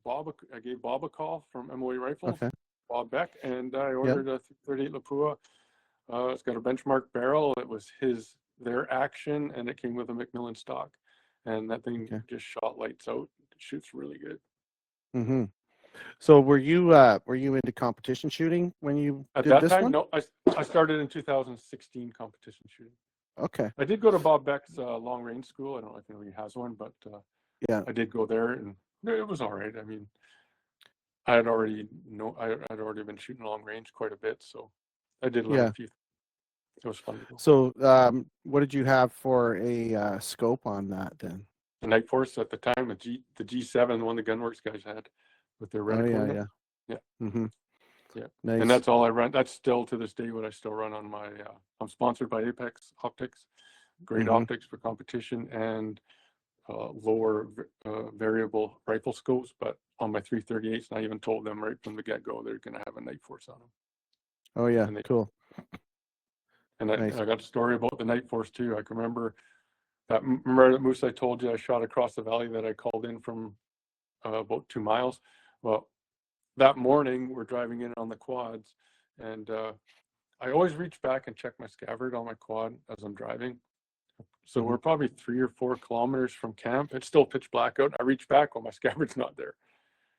[SPEAKER 3] I gave Bob a call from MOA Rifles, Bob Beck, and I ordered a 38 Lapua. It's got a benchmark barrel. It was their action, and it came with a Macmillan stock, and that thing just shot lights out. It shoots really good.
[SPEAKER 2] Mm-hmm. So were you into competition shooting when you
[SPEAKER 3] At
[SPEAKER 2] did
[SPEAKER 3] that
[SPEAKER 2] this
[SPEAKER 3] time?
[SPEAKER 2] one?
[SPEAKER 3] No, I started in 2016 competition shooting.
[SPEAKER 2] Okay.
[SPEAKER 3] I did go to Bob Beck's long range school. I don't know if anybody has one, but I did go there, and it was all right. I mean, I'd already been shooting long range quite a bit, so I did learn a few. It was fun to go.
[SPEAKER 2] So what did you have for a scope on that then?
[SPEAKER 3] The Night Force at the time, the G7, the one the Gunworks guys had with their reticle. Yeah.
[SPEAKER 2] Mm-hmm.
[SPEAKER 3] Yeah.
[SPEAKER 2] Nice.
[SPEAKER 3] And that's all I run. That's still to this day what I still run on my. I'm sponsored by Apex Optics, great optics for competition, and lower variable rifle scopes. But on my 338s, I even told them right from the get-go they're going to have a Night Force on them.
[SPEAKER 2] Oh yeah, cool.
[SPEAKER 3] And I got a story about the Night Force too. I can remember that moose I told you I shot across the valley that I called in from about 2 miles. Well, that morning we're driving in on the quads, and I always reach back and check my scabbard on my quad as I'm driving. So we're probably 3 or 4 kilometers from camp. It's still pitch black out. I reach back, well, my scabbard's not there.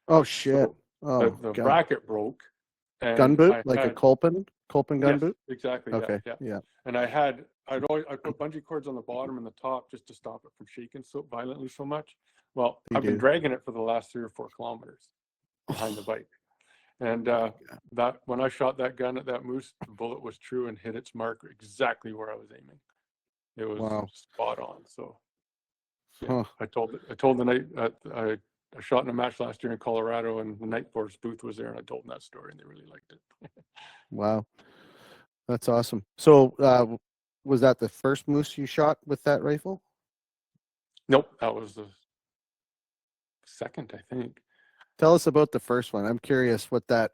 [SPEAKER 2] Oh shit!
[SPEAKER 3] So the bracket broke. And
[SPEAKER 2] gun boot, like a Kolpin gun boot.
[SPEAKER 3] Exactly.
[SPEAKER 2] Okay.
[SPEAKER 3] Yeah. And I put bungee cords on the bottom and the top just to stop it from shaking so violently so much. Well, I've been dragging it for the last 3 or 4 kilometers behind the bike. And that when I shot that gun at that moose, the bullet was true and hit its mark exactly where I was aiming. It was spot on. So I told the night I shot in a match last year in Colorado, and the Night Force booth was there, and I told them that story, and they really liked it.
[SPEAKER 2] Wow, that's awesome. So was that the first moose you shot with that rifle?
[SPEAKER 3] Nope, that was the second, I think.
[SPEAKER 2] Tell us about the first one. I'm curious what that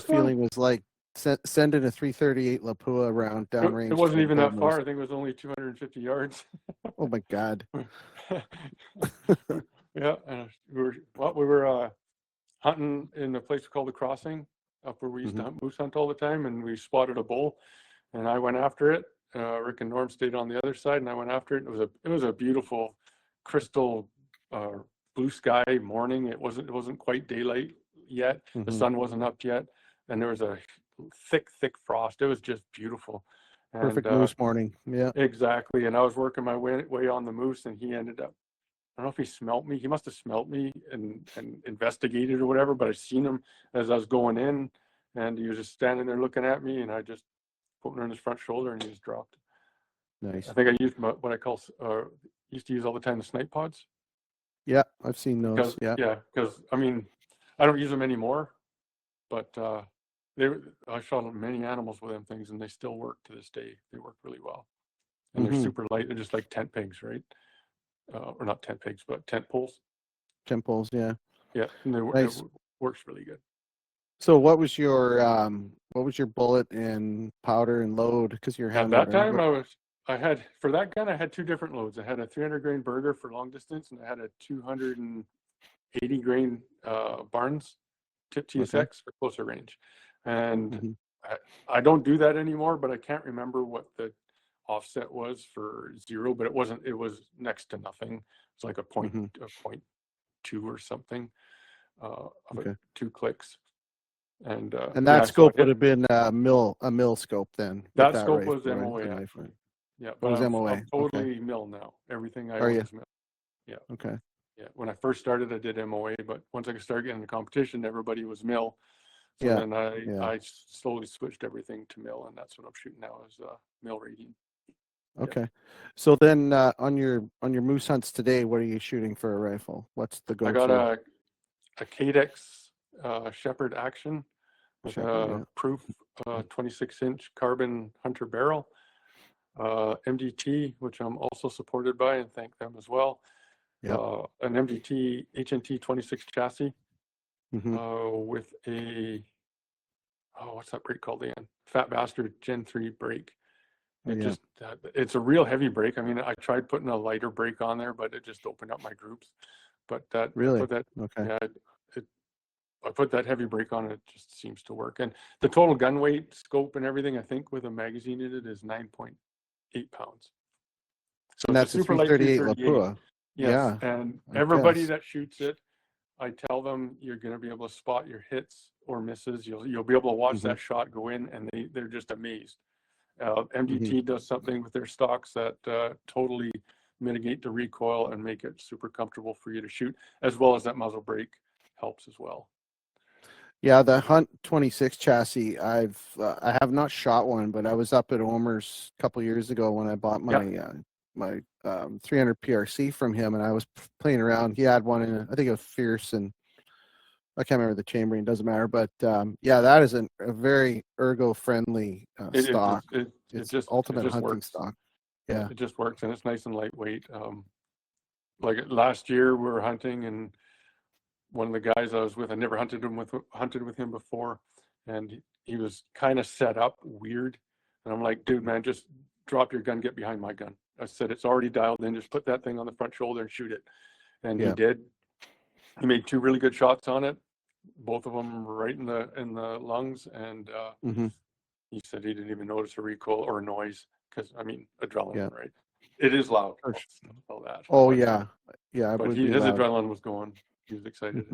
[SPEAKER 2] feeling was like. Sending a 338 Lapua around downrange.
[SPEAKER 3] It wasn't even that far. I think it was only 250 yards.
[SPEAKER 2] Oh my God.
[SPEAKER 3] Yeah, and we were hunting in a place called the Crossing, up where we used to moose hunt all the time, and we spotted a bull, and I went after it. Rick and Norm stayed on the other side, and I went after it. It was a beautiful crystal blue sky morning. It wasn't quite daylight yet. The sun wasn't up yet, and there was a thick frost. It was just beautiful.
[SPEAKER 2] Perfect moose morning. Yeah,
[SPEAKER 3] exactly. And I was working my way on the moose, and he ended up, I don't know if he smelt me. He must have smelt me and investigated or whatever, but I seen him as I was going in, and he was just standing there looking at me, and I just put him on his front shoulder, and he just dropped.
[SPEAKER 2] Nice.
[SPEAKER 3] I think I used what I call used to use all the time, the snipe pods.
[SPEAKER 2] Yeah, I've seen those.
[SPEAKER 3] Because I mean, I don't use them anymore, but I shot many animals with them things, and they still work to this day. They work really well, and they're super light. They're just like tent pegs, right? Or not tent pegs, but tent poles.
[SPEAKER 2] Tent poles, yeah.
[SPEAKER 3] Yeah, and it works really good.
[SPEAKER 2] So what was your bullet and powder and load? Because you're
[SPEAKER 3] at that time I had for that gun I had 2 different loads. I had a 300 grain Berger for long distance, and I had a 280 grain Barnes tip TSX for closer range. And I don't do that anymore, but I can't remember what the offset was for 0, but it wasn't. It was next to nothing. It's like a point, a 0.2 or something of
[SPEAKER 2] Okay.
[SPEAKER 3] 2 clicks. And
[SPEAKER 2] that
[SPEAKER 3] yeah,
[SPEAKER 2] scope would have been a mill scope then. with
[SPEAKER 3] that
[SPEAKER 2] that
[SPEAKER 3] scope
[SPEAKER 2] rifle,
[SPEAKER 3] was
[SPEAKER 2] right?
[SPEAKER 3] MOA.
[SPEAKER 2] The knife, right?
[SPEAKER 3] Yeah,
[SPEAKER 2] It
[SPEAKER 3] but
[SPEAKER 2] was
[SPEAKER 3] I'm
[SPEAKER 2] MOA.
[SPEAKER 3] totally
[SPEAKER 2] Okay.
[SPEAKER 3] mill now. Everything I
[SPEAKER 2] Are
[SPEAKER 3] own
[SPEAKER 2] you?
[SPEAKER 3] is mill. Yeah.
[SPEAKER 2] Okay.
[SPEAKER 3] Yeah. When I first started, I did MOA, but once I started getting into competition, everybody was mill. So
[SPEAKER 2] Yeah.
[SPEAKER 3] then
[SPEAKER 2] Yeah.
[SPEAKER 3] I slowly switched everything to mill, and that's what I'm shooting now is mill rating.
[SPEAKER 2] Okay. Yeah. So then on your moose hunts today, what are you shooting for a rifle? What's the
[SPEAKER 3] I got
[SPEAKER 2] go-to?
[SPEAKER 3] a Cadex Shepherd Action with
[SPEAKER 2] Shepherd,
[SPEAKER 3] a
[SPEAKER 2] yeah.
[SPEAKER 3] proof 26-inch carbon hunter barrel. MDT, which I'm also supported by, and thank them as well.
[SPEAKER 2] Yep.
[SPEAKER 3] An MDT HNT 26 chassis with a what's that brake called again? Fat Bastard Gen 3 brake. It it's a real heavy brake. I mean, I tried putting a lighter brake on there, but it just opened up my groups. But I
[SPEAKER 2] Really?
[SPEAKER 3] put that
[SPEAKER 2] Okay.
[SPEAKER 3] yeah, I put that heavy brake on it. Just seems to work. And the total gun weight, scope, and everything, I think with a magazine in it is 9.8 pounds. So
[SPEAKER 2] And
[SPEAKER 3] it's a
[SPEAKER 2] that's a
[SPEAKER 3] super light
[SPEAKER 2] 338
[SPEAKER 3] 338.
[SPEAKER 2] Lapua.
[SPEAKER 3] Yes,
[SPEAKER 2] Yeah,
[SPEAKER 3] and
[SPEAKER 2] I
[SPEAKER 3] everybody
[SPEAKER 2] guess.
[SPEAKER 3] that shoots it, I tell them you're going to be able to spot your hits or misses. You'll be able to watch that shot go in, and they're just amazed. MDT does something with their stocks that totally mitigate the recoil and make it super comfortable for you to shoot, as well as that muzzle brake helps as well.
[SPEAKER 2] Yeah, the Hunt 26 chassis. I have not shot one, but I was up at Omer's a couple years ago when I bought my 300 PRC from him, and I was playing around. He had one in, I think it was Fierce, and I can't remember the chambering. Doesn't matter, but yeah, that is a very ergo friendly stock. It's ultimate hunting
[SPEAKER 3] works.
[SPEAKER 2] stock. Yeah,
[SPEAKER 3] it just works, and it's nice and lightweight. Like last year, we were hunting, and one of the guys I was with, I never hunted with him before, and he was kind of set up weird, and I'm like, dude, man, just drop your gun, get behind my gun. I said, it's already dialed in, just put that thing on the front shoulder and shoot it. And he did. He made 2 really good shots on it, both of them right in the lungs, and he said he didn't even notice a recoil or a noise, because I mean, adrenaline, right? It is loud. All that.
[SPEAKER 2] Oh yeah, yeah.
[SPEAKER 3] But his adrenaline was going. He was excited.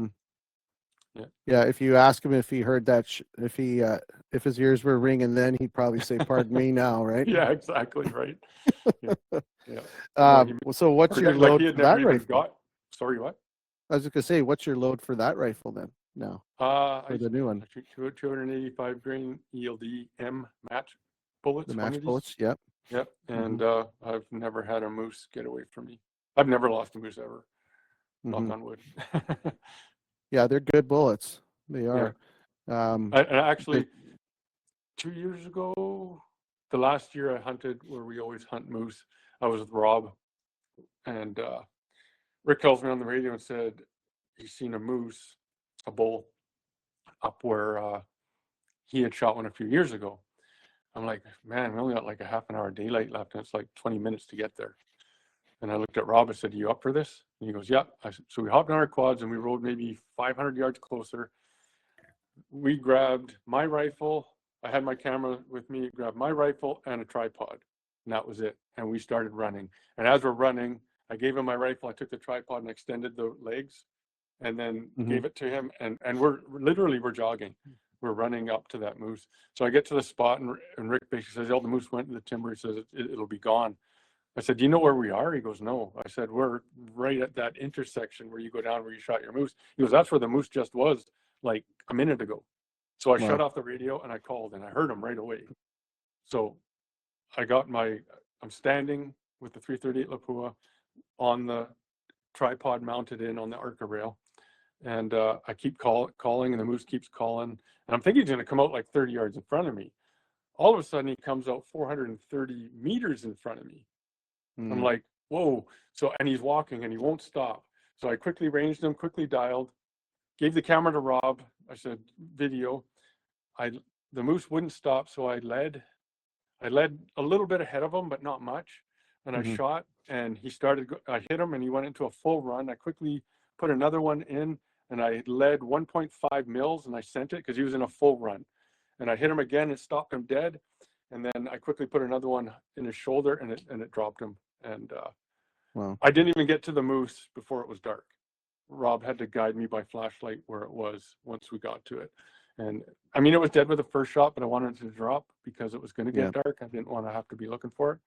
[SPEAKER 2] Yeah, if you ask him if he heard that, if his ears were ringing, then he'd probably say, "Pardon me," now, right?
[SPEAKER 3] Yeah, exactly right. Yeah.
[SPEAKER 2] So, what's your load for that rifle?
[SPEAKER 3] Sorry, what?
[SPEAKER 2] I was just gonna say, what's your load for that rifle then? Now, for the new one,
[SPEAKER 3] I shoot 285 grain ELD M match bullets.
[SPEAKER 2] the match bullets. Yep.
[SPEAKER 3] Yep. And I've never had a moose get away from me. I've never lost a moose ever. Knock on wood.
[SPEAKER 2] Yeah, they're good bullets. They are.
[SPEAKER 3] Yeah. Actually, 2 years ago, the last year I hunted where we always hunt moose, I was with Rob, and Rick calls me on the radio and said he's seen a moose, a bull, up where he had shot one a few years ago. I'm like, man, we only got like a half an hour daylight left, and it's like 20 minutes to get there. And I looked at Rob, I said, you up for this? And he goes, yeah. So we hopped on our quads and we rode maybe 500 yards closer. We grabbed my rifle. I had my camera with me, grabbed my rifle and a tripod, and that was it. And we started running. And as we're running, I gave him my rifle. I took the tripod and extended the legs, and then gave it to him. And we're jogging. We're running up to that moose. So I get to the spot, and Rick basically says, oh, the moose went to the timber. He says, it'll be gone. I said, do you know where we are? He goes, no. I said, we're right at that intersection where you go down where you shot your moose. He goes, that's where the moose just was like a minute ago. So I shut off the radio and I called, and I heard him right away. So I'm standing with the 338 Lapua on the tripod mounted in on the Arca rail. And I keep calling, and the moose keeps calling. And I'm thinking he's going to come out like 30 yards in front of me. All of a sudden, he comes out 430 meters in front of me. I'm like, whoa. So, and he's walking and he won't stop. So I quickly ranged him, quickly dialed, gave the camera to Rob. I said, video. The moose wouldn't stop. So I led a little bit ahead of him, but not much. And I shot, and I hit him, and he went into a full run. I quickly put another one in, and I led 1.5 mils, and I sent it because he was in a full run. and I hit him again and stopped him dead. And then I quickly put another one in his shoulder, and it dropped him. And
[SPEAKER 2] Wow.
[SPEAKER 3] I didn't even get to the moose before it was dark. Rob had to guide me by flashlight where it was once we got to it. And I mean, it was dead with the first shot, but I wanted it to drop because it was going to get dark. I didn't want to have to be looking for it.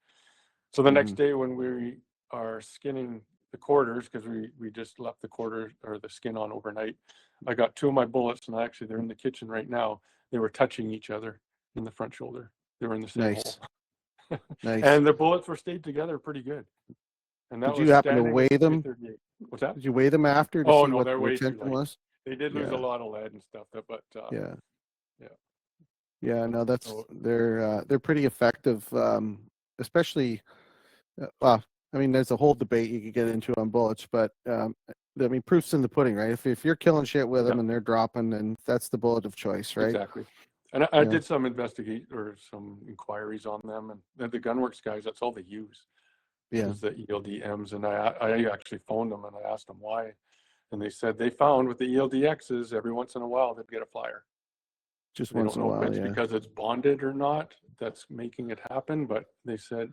[SPEAKER 3] So the next day when we are skinning the quarters, because we just left the quarter or the skin on overnight, I got 2 of my bullets, and actually they're in the kitchen right now. They were touching each other in the front shoulder. They were in the same hole.
[SPEAKER 2] Nice.
[SPEAKER 3] And the bullets were stayed together pretty good. And that
[SPEAKER 2] Did you happen to weigh them?
[SPEAKER 3] What's that?
[SPEAKER 2] Did you weigh them after to see what the retention was?
[SPEAKER 3] They did lose a lot of lead and stuff, but
[SPEAKER 2] yeah. No, that's they're pretty effective, especially. Well, I mean, there's a whole debate you could get into on bullets, but I mean, proof's in the pudding, right? If you're killing shit with them and they're dropping, then that's the bullet of choice, right?
[SPEAKER 3] Exactly. And I did some some inquiries on them, and the Gunworks guys, that's all they use.
[SPEAKER 2] Yeah.
[SPEAKER 3] Is the ELDMs, and I actually phoned them and I asked them why, and they said they found with the ELDXs every once in a while they'd get a flyer.
[SPEAKER 2] Just
[SPEAKER 3] they
[SPEAKER 2] once
[SPEAKER 3] don't
[SPEAKER 2] in a
[SPEAKER 3] know
[SPEAKER 2] while,
[SPEAKER 3] if it's because it's bonded or not that's making it happen, but they said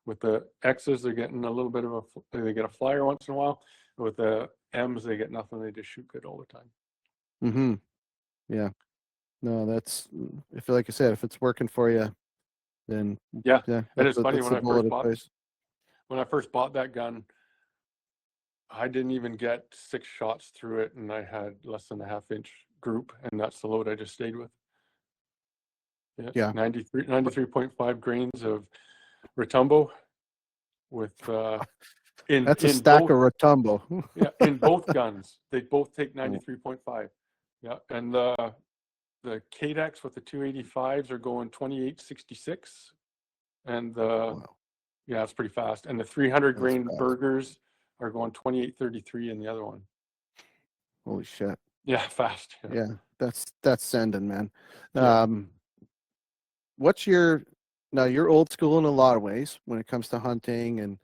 [SPEAKER 3] with the X's they're getting a little bit of they get a flyer once in a while. With the M's they get nothing. They just shoot good all the time.
[SPEAKER 2] Mm-hmm. Yeah. No, that's if like I said, if it's working for you, then
[SPEAKER 3] yeah. And it's funny when I first bought that gun, I didn't even get 6 shots through it, and I had less than a half-inch group, and that's the load I just stayed with. Yeah. 93.5 grains of Rotumbo with
[SPEAKER 2] that's a stack of Rotumbo.
[SPEAKER 3] in both guns. They both take 93.5. Yeah, and the Cadex with the 285s are going 28.66, and yeah, it's pretty fast. And the 300 grain burgers are going 28.33 in the other one.
[SPEAKER 2] Holy shit.
[SPEAKER 3] Yeah, fast.
[SPEAKER 2] Yeah, that's sending, man. What's you're old school in a lot of ways when it comes to hunting and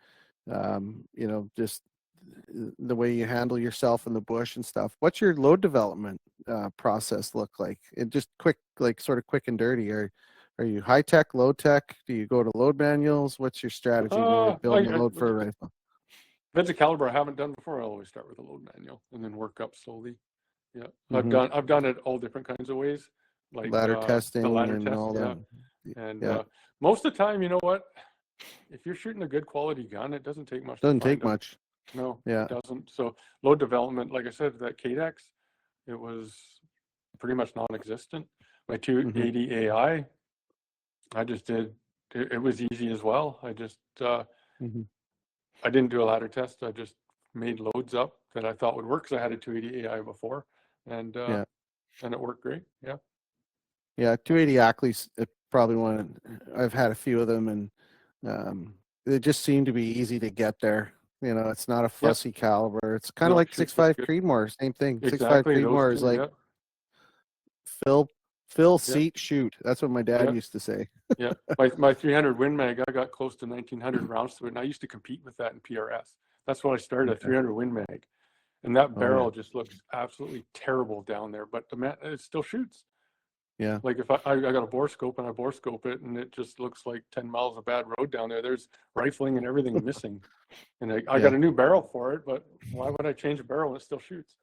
[SPEAKER 2] just the way you handle yourself in the bush and stuff. What's your load development process look like? It just quick, like sort of quick and dirty. Are you high tech, low tech? Do you go to load manuals? What's your strategy when you're building a load for a rifle?
[SPEAKER 3] Depends the caliber I haven't done before. I always start with a load manual and then work up slowly. Yeah, I've done it all different kinds of ways, like
[SPEAKER 2] ladder testing
[SPEAKER 3] the ladder
[SPEAKER 2] and
[SPEAKER 3] test,
[SPEAKER 2] all that.
[SPEAKER 3] And most of the time, you know what? If you're shooting a good quality gun, it doesn't take much.
[SPEAKER 2] Doesn't take much.
[SPEAKER 3] No, it doesn't. So load development, like I said, that Cadex, it was pretty much non-existent. My 280 AI, I just did. It was easy as well. I just I didn't do a ladder test. I just made loads up that I thought would work because I had a 280 AI before, and it worked great. Yeah.
[SPEAKER 2] Yeah, 280 Ackley's probably one. I've had a few of them, and they just seem to be easy to get there. You know, it's not a fussy caliber. It's kind of like 6.5 Creedmoor, same thing.
[SPEAKER 3] Exactly,
[SPEAKER 2] 6.5 Creedmoor is like fill seat shoot. That's what my dad used to say.
[SPEAKER 3] Yeah, my 300 Win Mag, I got close to 1,900 rounds to it, and I used to compete with that in PRS. That's what I started, a 300 Win Mag, and that barrel just looks absolutely terrible down there, but it still shoots.
[SPEAKER 2] Yeah.
[SPEAKER 3] Like if I got a bore scope and I bore scope it, and it just looks like 10 miles of bad road down there. There's rifling and everything missing. And I got a new barrel for it, but why would I change a barrel when it still shoots?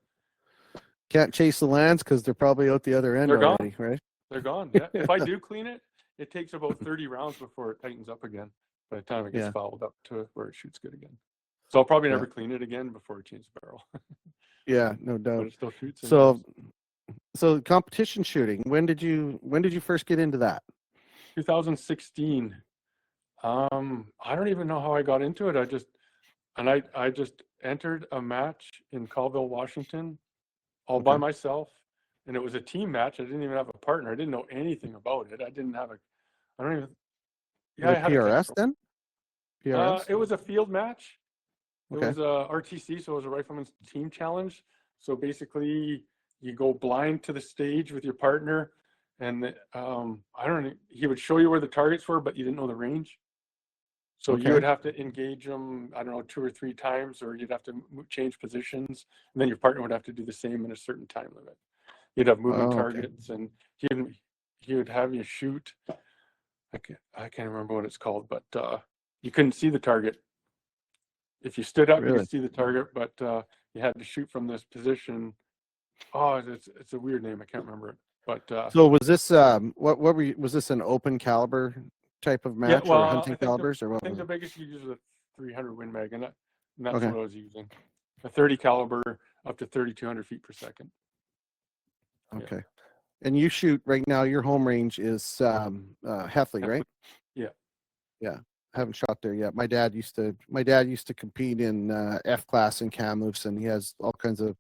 [SPEAKER 2] Can't chase the lands because they're probably out the other end already, right?
[SPEAKER 3] They're gone. Yeah. If I do clean it, it takes about 30 rounds before it tightens up again. By the time it gets fouled up to where it shoots good again. So I'll probably never clean it again before I change the barrel.
[SPEAKER 2] Yeah, no doubt.
[SPEAKER 3] But it still shoots.
[SPEAKER 2] So competition shooting. When did you first get into that?
[SPEAKER 3] 2016. I don't even know how I got into it. I just entered a match in Colville, Washington, all by myself, and it was a team match. I didn't even have a partner. I didn't know anything about it. I had
[SPEAKER 2] PRS then? PRS?
[SPEAKER 3] It was a field match. It was a RTC, so it was a Rifleman's Team Challenge. So basically, you go blind to the stage with your partner, and he would show you where the targets were, but you didn't know the range. So you would have to engage them, 2 or 3 times, or you'd have to change positions, and then your partner would have to do the same in a certain time limit. You'd have moving targets, and he would have you shoot. I can't remember what it's called, but you couldn't see the target. If you stood up, you
[SPEAKER 2] Really?
[SPEAKER 3] could see the target, but you had to shoot from this position. Oh, it's a weird name. I can't remember it. But
[SPEAKER 2] So was this was this an open caliber type of
[SPEAKER 3] yeah,
[SPEAKER 2] match, or
[SPEAKER 3] well,
[SPEAKER 2] hunting calibers, or
[SPEAKER 3] I
[SPEAKER 2] what
[SPEAKER 3] think
[SPEAKER 2] was
[SPEAKER 3] the
[SPEAKER 2] it?
[SPEAKER 3] biggest you use is a 300 Win Mag, and that's
[SPEAKER 2] Okay.
[SPEAKER 3] what I was using. A 30 caliber up to 3,200 feet per second.
[SPEAKER 2] Okay. And you shoot right now. Your home range is Heffley, right?
[SPEAKER 3] Yeah.
[SPEAKER 2] Yeah. I haven't shot there yet. My dad used to compete in F class in Kamloops, and he has all kinds of.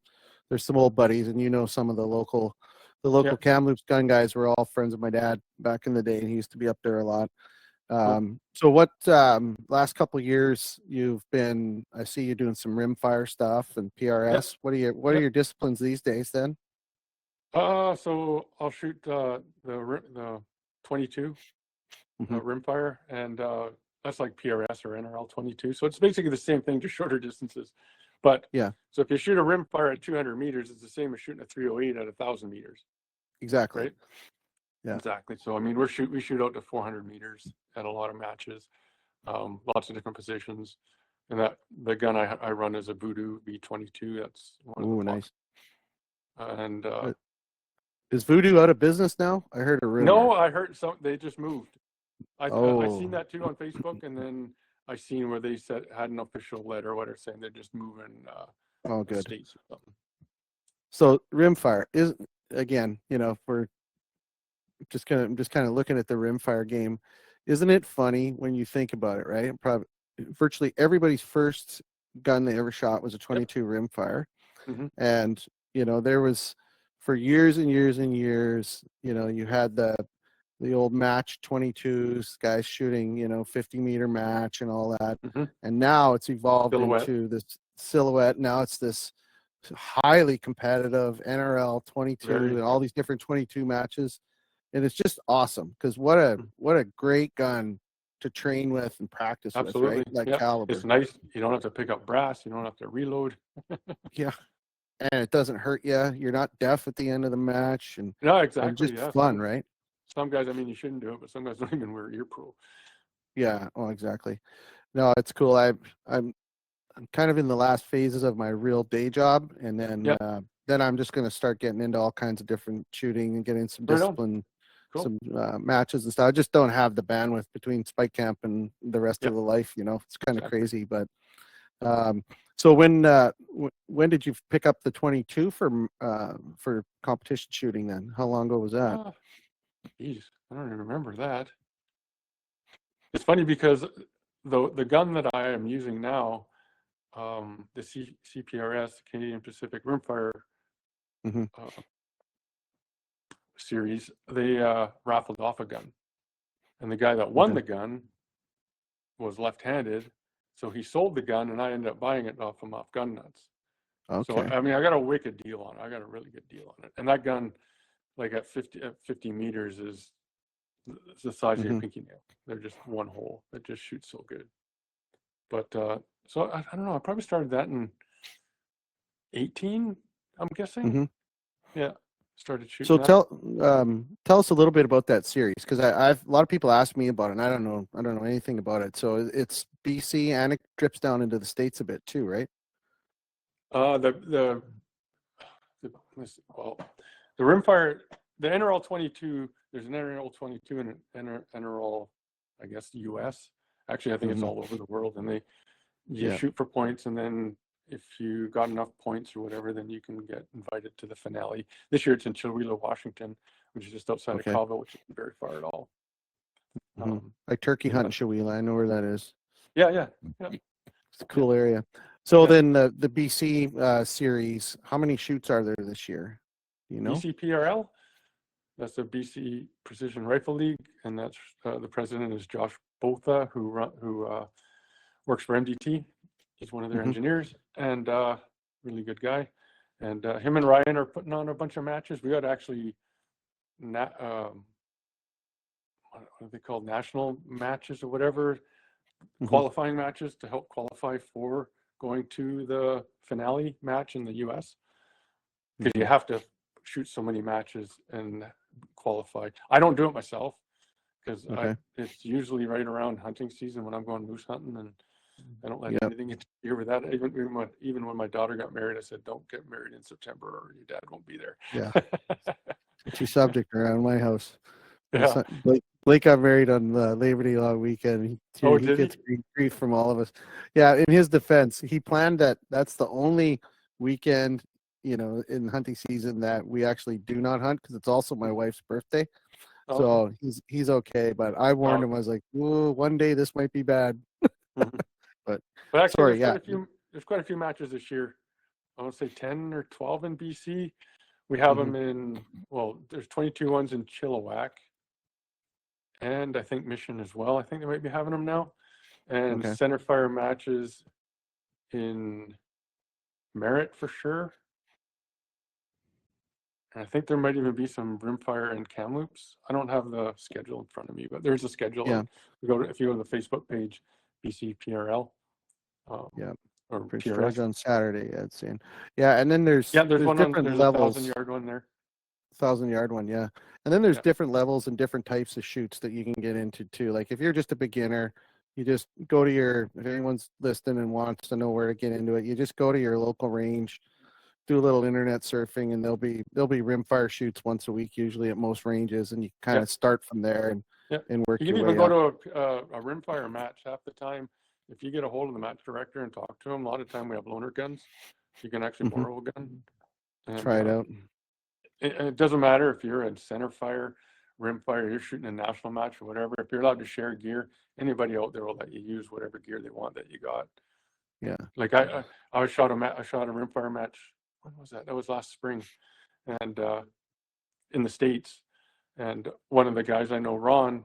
[SPEAKER 2] There's some old buddies, and some of the local Kamloops gun guys were all friends of my dad back in the day. And he used to be up there a lot. So what last couple of years I see you doing some rimfire stuff and PRS.
[SPEAKER 3] Yep.
[SPEAKER 2] What are your disciplines these days then?
[SPEAKER 3] So I'll shoot the 22
[SPEAKER 2] Mhm.
[SPEAKER 3] rimfire, and that's like PRS or NRL 22. So it's basically the same thing, just shorter distances. But
[SPEAKER 2] Yeah,
[SPEAKER 3] so if you shoot a rimfire at 200 meters, it's the same as shooting a 308 at 1,000 meters,
[SPEAKER 2] exactly.
[SPEAKER 3] right?
[SPEAKER 2] Yeah.
[SPEAKER 3] Exactly. So I mean, we shoot out to 400 meters at a lot of matches, lots of different positions, and that the gun I run is a Voodoo V22. That's one of
[SPEAKER 2] Ooh,
[SPEAKER 3] the
[SPEAKER 2] nice.
[SPEAKER 3] and
[SPEAKER 2] Is Voodoo out of business now? I heard a rumor.
[SPEAKER 3] no, I heard they just moved. I seen
[SPEAKER 2] Oh,
[SPEAKER 3] that too on Facebook, and then I seen where they had an official letter or whatever saying they're just moving
[SPEAKER 2] oh, good.
[SPEAKER 3] states or something.
[SPEAKER 2] So rimfire is, again, for I'm just kind of looking at the rimfire game. Isn't it funny when you think about it, right? Probably virtually everybody's first gun they ever shot was a 22 rimfire.
[SPEAKER 3] Mm-hmm.
[SPEAKER 2] And there was, for years and years and years, you had the old match 22s, guys shooting 50-meter match and all that.
[SPEAKER 3] Mm-hmm.
[SPEAKER 2] And now it's evolved
[SPEAKER 3] Silhouette.
[SPEAKER 2] into this silhouette. Now it's this highly competitive NRL 22 and all these different 22 matches. And it's just awesome, because what a great gun to train with and practice
[SPEAKER 3] Absolutely.
[SPEAKER 2] with, right? Like caliber.
[SPEAKER 3] It's nice. You don't have to pick up brass. You don't have to reload.
[SPEAKER 2] Yeah. And it doesn't hurt you. You're not deaf at the end of the match. And
[SPEAKER 3] no, exactly.
[SPEAKER 2] And just fun, right?
[SPEAKER 3] Some guys, I mean, you shouldn't do it, but some guys don't even wear ear pro.
[SPEAKER 2] Yeah. Oh, exactly. No, it's cool. I'm kind of in the last phases of my real day job, and then I'm just going to start getting into all kinds of different shooting and getting some discipline, some matches and stuff. I just don't have the bandwidth between Spike Camp and the rest of the life. It's kind of crazy. But so when did you pick up the 22 for competition shooting? Then how long ago was that?
[SPEAKER 3] Geez, I don't even remember that. It's funny because the gun that I am using now, the CPRS, Canadian Pacific Rimfire series, they raffled off a gun, and the guy that won the gun was left-handed, so he sold the gun, and I ended up buying it off him off Gun Nuts. Okay. So I mean, I got a wicked deal on it. I got a really good deal on it, and that gun, like at 50 meters, is the size of your pinky nail. They're just one hole. It just shoots so good. But so I don't know. I probably started that in 18. I'm guessing. Yeah, started shooting.
[SPEAKER 2] So tell us a little bit about that series, because I've a lot of people ask me about it, and I don't know anything about it. So it's BC, and it drips down into the States a bit too, right?
[SPEAKER 3] The rimfire, the NRL 22. There's an NRL 22 and an NRL, I guess, US. Actually, I think it's all over the world, and you shoot for points, and then if you got enough points or whatever, then you can get invited to the finale. This year it's in Chilwelo, Washington, which is just outside of Colville, which isn't very far at all.
[SPEAKER 2] Like turkey hunt in Chilwelo, I know where that is.
[SPEAKER 3] Yeah.
[SPEAKER 2] It's a cool area. So then the BC series, how many shoots are there this year?
[SPEAKER 3] BCPRL, that's the BC Precision Rifle League, and that's the president is Josh Botha, who works for MDT. He's one of their engineers, and really good guy. And him and Ryan are putting on a bunch of matches. We got actually what are they called, national matches or whatever, qualifying matches to help qualify for going to the finale match in the US, because you have to shoot so many matches and qualify. I don't do it myself because
[SPEAKER 2] Okay.
[SPEAKER 3] it's usually right around hunting season when I'm going moose hunting, and I don't let
[SPEAKER 2] Yep.
[SPEAKER 3] anything interfere with that. Even when my daughter got married, I said, don't get married in September or your dad won't be there.
[SPEAKER 2] Yeah. Touchy subject around my house.
[SPEAKER 3] Yeah.
[SPEAKER 2] Blake got married on Labor Day long weekend.
[SPEAKER 3] Oh,
[SPEAKER 2] He
[SPEAKER 3] did
[SPEAKER 2] gets grief from all of us. Yeah, in his defense, he planned that that's the only weekend, in hunting season that we actually do not hunt because it's also my wife's birthday.
[SPEAKER 3] Okay.
[SPEAKER 2] So he's okay. But I warned him. I was like, "Whoa, one day this might be bad."
[SPEAKER 3] Mhm.
[SPEAKER 2] But
[SPEAKER 3] actually,
[SPEAKER 2] sorry, yeah.
[SPEAKER 3] there's quite a few matches this year. I want to say 10 or 12 in BC. We have them in, there's 22 ones in Chilliwack, and I think Mission as well. I think they might be having them now. And
[SPEAKER 2] Okay.
[SPEAKER 3] centerfire matches in Merritt for sure. And I think there might even be some rimfire and Kamloops. I don't have the schedule in front of me, but there's a schedule.
[SPEAKER 2] Yeah.
[SPEAKER 3] If you go to the Facebook page, BC PRL.
[SPEAKER 2] Yeah.
[SPEAKER 3] Or
[SPEAKER 2] Prince
[SPEAKER 3] PRS.
[SPEAKER 2] George on Saturday, I'd say. Yeah, and then there's
[SPEAKER 3] there's one
[SPEAKER 2] different
[SPEAKER 3] there's
[SPEAKER 2] levels.
[SPEAKER 3] 1,000-yard one there.
[SPEAKER 2] 1,000-yard one, yeah. And then there's different levels and different types of shoots that you can get into too. Like if you're just a beginner, you just go to if anyone's listening and wants to know where to get into it, you just go to your local range, do a little internet surfing, and there'll be rimfire shoots once a week, usually at most ranges, and you kind of start from there and work
[SPEAKER 3] You
[SPEAKER 2] your
[SPEAKER 3] can
[SPEAKER 2] way
[SPEAKER 3] even go
[SPEAKER 2] up.
[SPEAKER 3] to a rimfire match half the time. If you get a hold of the match director and talk to him, a lot of time we have loaner guns. You can actually borrow a gun. And,
[SPEAKER 2] try it out.
[SPEAKER 3] It doesn't matter if you're in centerfire, rimfire, you're shooting a national match or whatever. If you're allowed to share gear, anybody out there will let you use whatever gear they want that you got.
[SPEAKER 2] Yeah.
[SPEAKER 3] Like I shot a rimfire match. When was that? That was last spring, and in the States. And one of the guys I know, Ron,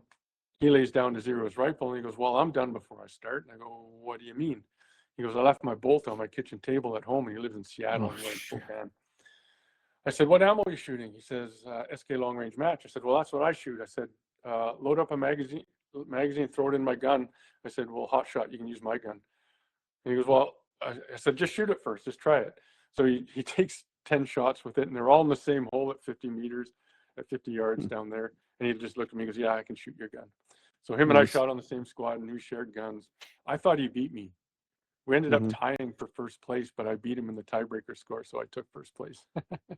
[SPEAKER 3] he lays down to zero his rifle, and he goes, "Well, I'm done before I start." And I go, "What do you mean?" He goes, "I left my bolt on my kitchen table at home," and he lives in Seattle. And Spokane. I said, "What ammo are you shooting?" He says, "SK long range match." I said, "Well, that's what I shoot." I said, "Load up a magazine, throw it in my gun." I said, "Well, hot shot, you can use my gun." And he goes, "Well," I said, "Just shoot it first, just try it." So he takes 10 shots with it, and they're all in the same hole at 50 meters, at 50 yards down there. And he just looked at me and goes, "Yeah, I can shoot your gun." So him and I shot on the same squad, and we shared guns. I thought he beat me. We ended up tying for first place, but I beat him in the tiebreaker score, so I took first place.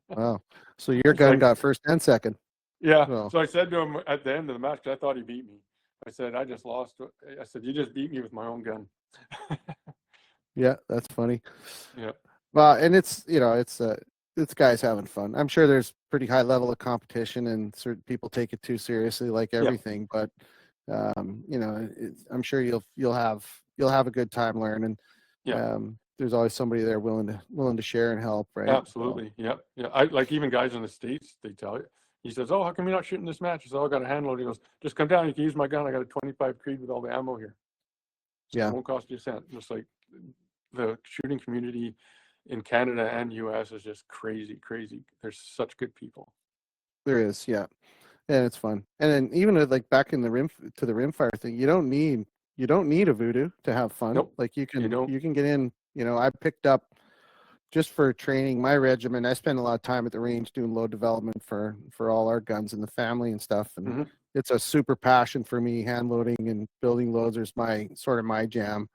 [SPEAKER 2] Wow. So your gun got first and second.
[SPEAKER 3] Yeah. So I said to him at the end of the match, 'cause I thought he beat me. I said, "I just lost." I said, "You just beat me with my own gun."
[SPEAKER 2] Yeah, that's funny.
[SPEAKER 3] Yeah.
[SPEAKER 2] Well, and it's guys having fun. I'm sure there's pretty high level of competition, and certain people take it too seriously, like everything. But I'm sure you'll have a good time learning.
[SPEAKER 3] Yeah.
[SPEAKER 2] There's always somebody there willing to share and help, right?
[SPEAKER 3] Absolutely. So. Yeah. I like even guys in the States, they tell you. He says, "Oh, how come you're not shooting this match?" I said, "Oh, I got a hand load." He goes, "Just come down. You can use my gun. I got a 25 Creed with all the ammo here. So it won't cost you a cent." Just like the shooting community in Canada and US is just crazy. There's such good people.
[SPEAKER 2] There is, yeah. And it's fun. And then even like back in the rimfire thing, you don't need a voodoo to have fun.
[SPEAKER 3] Nope.
[SPEAKER 2] Like you can get in, I picked up just for training my regiment. I spend a lot of time at the range doing load development for all our guns in the family and stuff. And it's a super passion for me. Hand loading and building loads is my jam.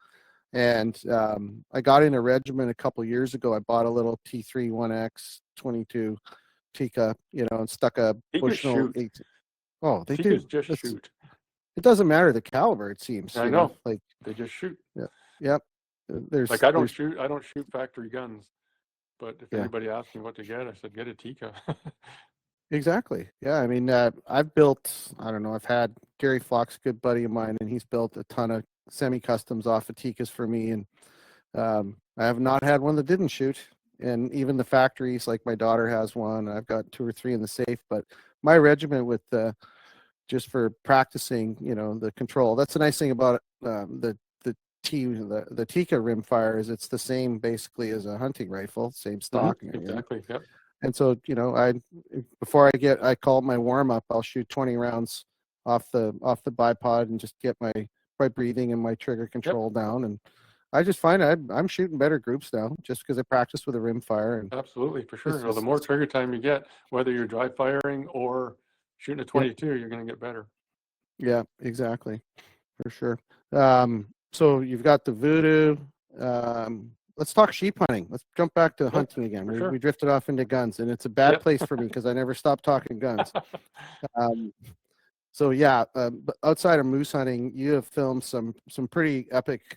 [SPEAKER 2] And I got in a regiment a couple years ago. I bought a little T3 1X 22 Tika, and stuck a Bushnell 18. Oh, they do.
[SPEAKER 3] Just shoot.
[SPEAKER 2] It doesn't matter the caliber, it seems.
[SPEAKER 3] I know.
[SPEAKER 2] Like
[SPEAKER 3] they just shoot.
[SPEAKER 2] Yeah. Yep.
[SPEAKER 3] I don't shoot factory guns. But if anybody asks me what to get, I said, get a Tika.
[SPEAKER 2] Exactly. Yeah. I mean, I've had Gary Flock's a good buddy of mine, and he's built a ton of semi-customs off of Tikas for me. And I have not had one that didn't shoot. And even the factories, like my daughter has one. I've got 2 or 3 in the safe. But my regiment with just for practicing, the control. That's the nice thing about the Tika rimfire is it's the same basically as a hunting rifle, same stock.
[SPEAKER 3] Exactly. Yep.
[SPEAKER 2] And so, before I call it my warm up, I'll shoot 20 rounds off the bipod and just get my breathing and my trigger control down. And I just find I'm shooting better groups now just because I practiced with a rimfire. And
[SPEAKER 3] absolutely, for sure. Well, the more trigger time you get, whether you're dry firing or shooting a 22, you're going to get better.
[SPEAKER 2] Yeah, exactly, for sure. So you've got the voodoo. Let's talk sheep hunting. Let's jump back to hunting again. We drifted off into guns, and it's a bad place for me because I never stopped talking guns. So yeah, but outside of moose hunting, you have filmed some pretty epic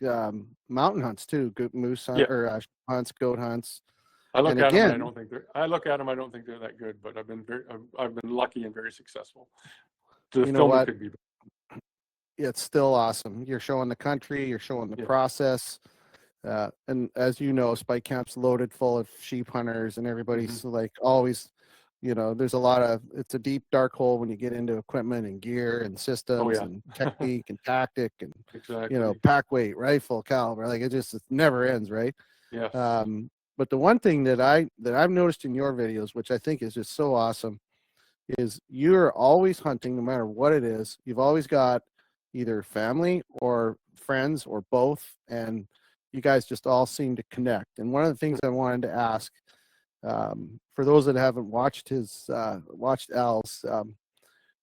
[SPEAKER 2] mountain hunts too. Good moose hunt, or hunts, goat hunts.
[SPEAKER 3] I look at them. I don't think they're. I look at them. I don't think they're that good. But I've been lucky and very successful. The film could be.
[SPEAKER 2] It's still awesome. You're showing the country. You're showing the process. And as you know, Spike Camp's loaded full of sheep hunters, and everybody's like always. You know, there's a lot of, it's a deep dark hole when you get into equipment and gear and systems and technique and tactic and, you know, pack weight, rifle, caliber, like it never ends, right?
[SPEAKER 3] Yes.
[SPEAKER 2] But the one thing that I've noticed in your videos, which I think is just so awesome, is you're always hunting no matter what it is. You've always got either family or friends or both, and you guys just all seem to connect. And one of the things I wanted to ask, for those that haven't watched watched Al's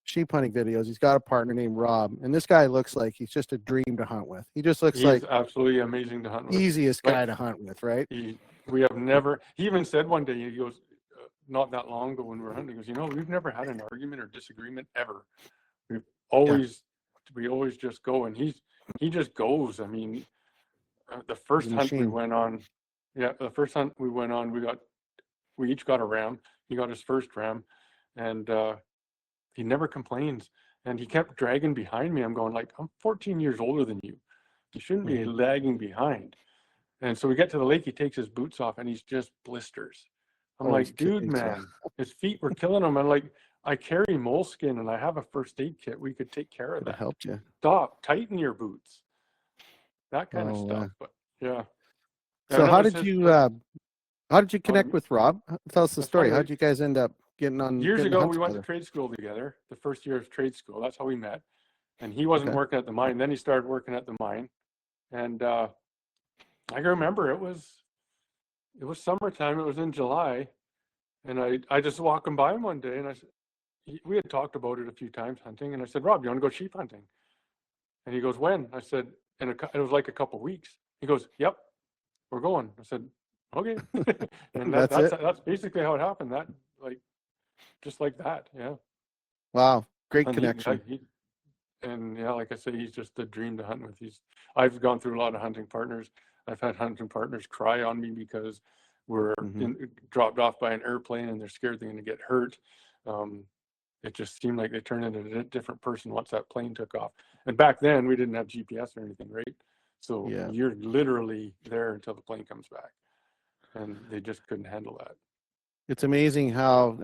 [SPEAKER 2] sheep hunting videos, he's got a partner named Rob, and this guy looks like he's just a dream to hunt with. He just looks like
[SPEAKER 3] absolutely amazing to hunt with.
[SPEAKER 2] Easiest guy to hunt with, right?
[SPEAKER 3] We have never. He even said one day, he goes, not that long ago when we were hunting, he goes, you know, we've never had an argument or disagreement ever. We always just go, and he just goes. I mean, the first hunt we went on, we each got a ram. He got his first ram, and he never complains. And he kept dragging behind me. I'm going like, I'm 14 years older than you. You shouldn't be lagging behind. And so we get to the lake. He takes his boots off, and he's just blisters. I'm like, dude, man, his feet were killing him. I'm like, I carry moleskin, and I have a first aid kit. We could take care of that.
[SPEAKER 2] Helped you.
[SPEAKER 3] Stop, tighten your boots. That kind of stuff. But yeah.
[SPEAKER 2] So how did you connect with Rob? Tell us the story. How did you guys end up getting on?
[SPEAKER 3] Years ago, we went to trade school together. The first year of trade school. That's how we met. And he wasn't working at the mine. Then he started working at the mine. And I can remember it was summertime. It was in July. And I just walked him by him one day, and we had talked about it a few times, hunting. And I said, Rob, you want to go sheep hunting? And he goes, when? I said, it was like a couple weeks. He goes, yep, we're going. I said, okay. And that's basically how it happened. That just like that. Yeah.
[SPEAKER 2] Wow. Great connection.
[SPEAKER 3] And like I say, he's just a dream to hunt with. I've gone through a lot of hunting partners. I've had hunting partners cry on me because we're dropped off by an airplane and they're scared they're going to get hurt. It just seemed like they turned into a different person once that plane took off. And back then we didn't have GPS or anything, right? So you're literally there until the plane comes back. And they just couldn't handle that.
[SPEAKER 2] It's amazing how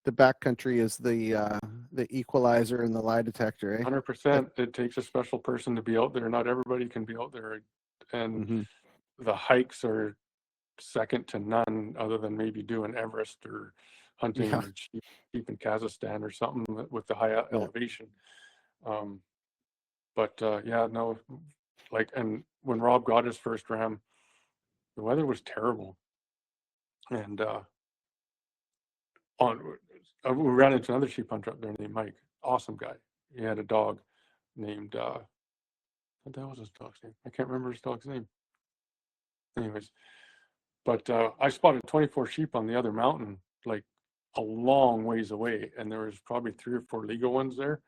[SPEAKER 2] the backcountry is the equalizer and the lie detector.
[SPEAKER 3] 100%. It takes a special person to be out there. Not everybody can be out there, and the hikes are second to none, other than maybe doing Everest or hunting sheep in Kazakhstan or something with the high elevation. And when Rob got his first ram, the weather was terrible, and we ran into another sheep hunter up there named Mike. Awesome guy. He had a dog named what the hell was his dog's name? I can't remember his dog's name. Anyways, but I spotted 24 sheep on the other mountain, like a long ways away, and there was probably 3 or 4 legal ones there.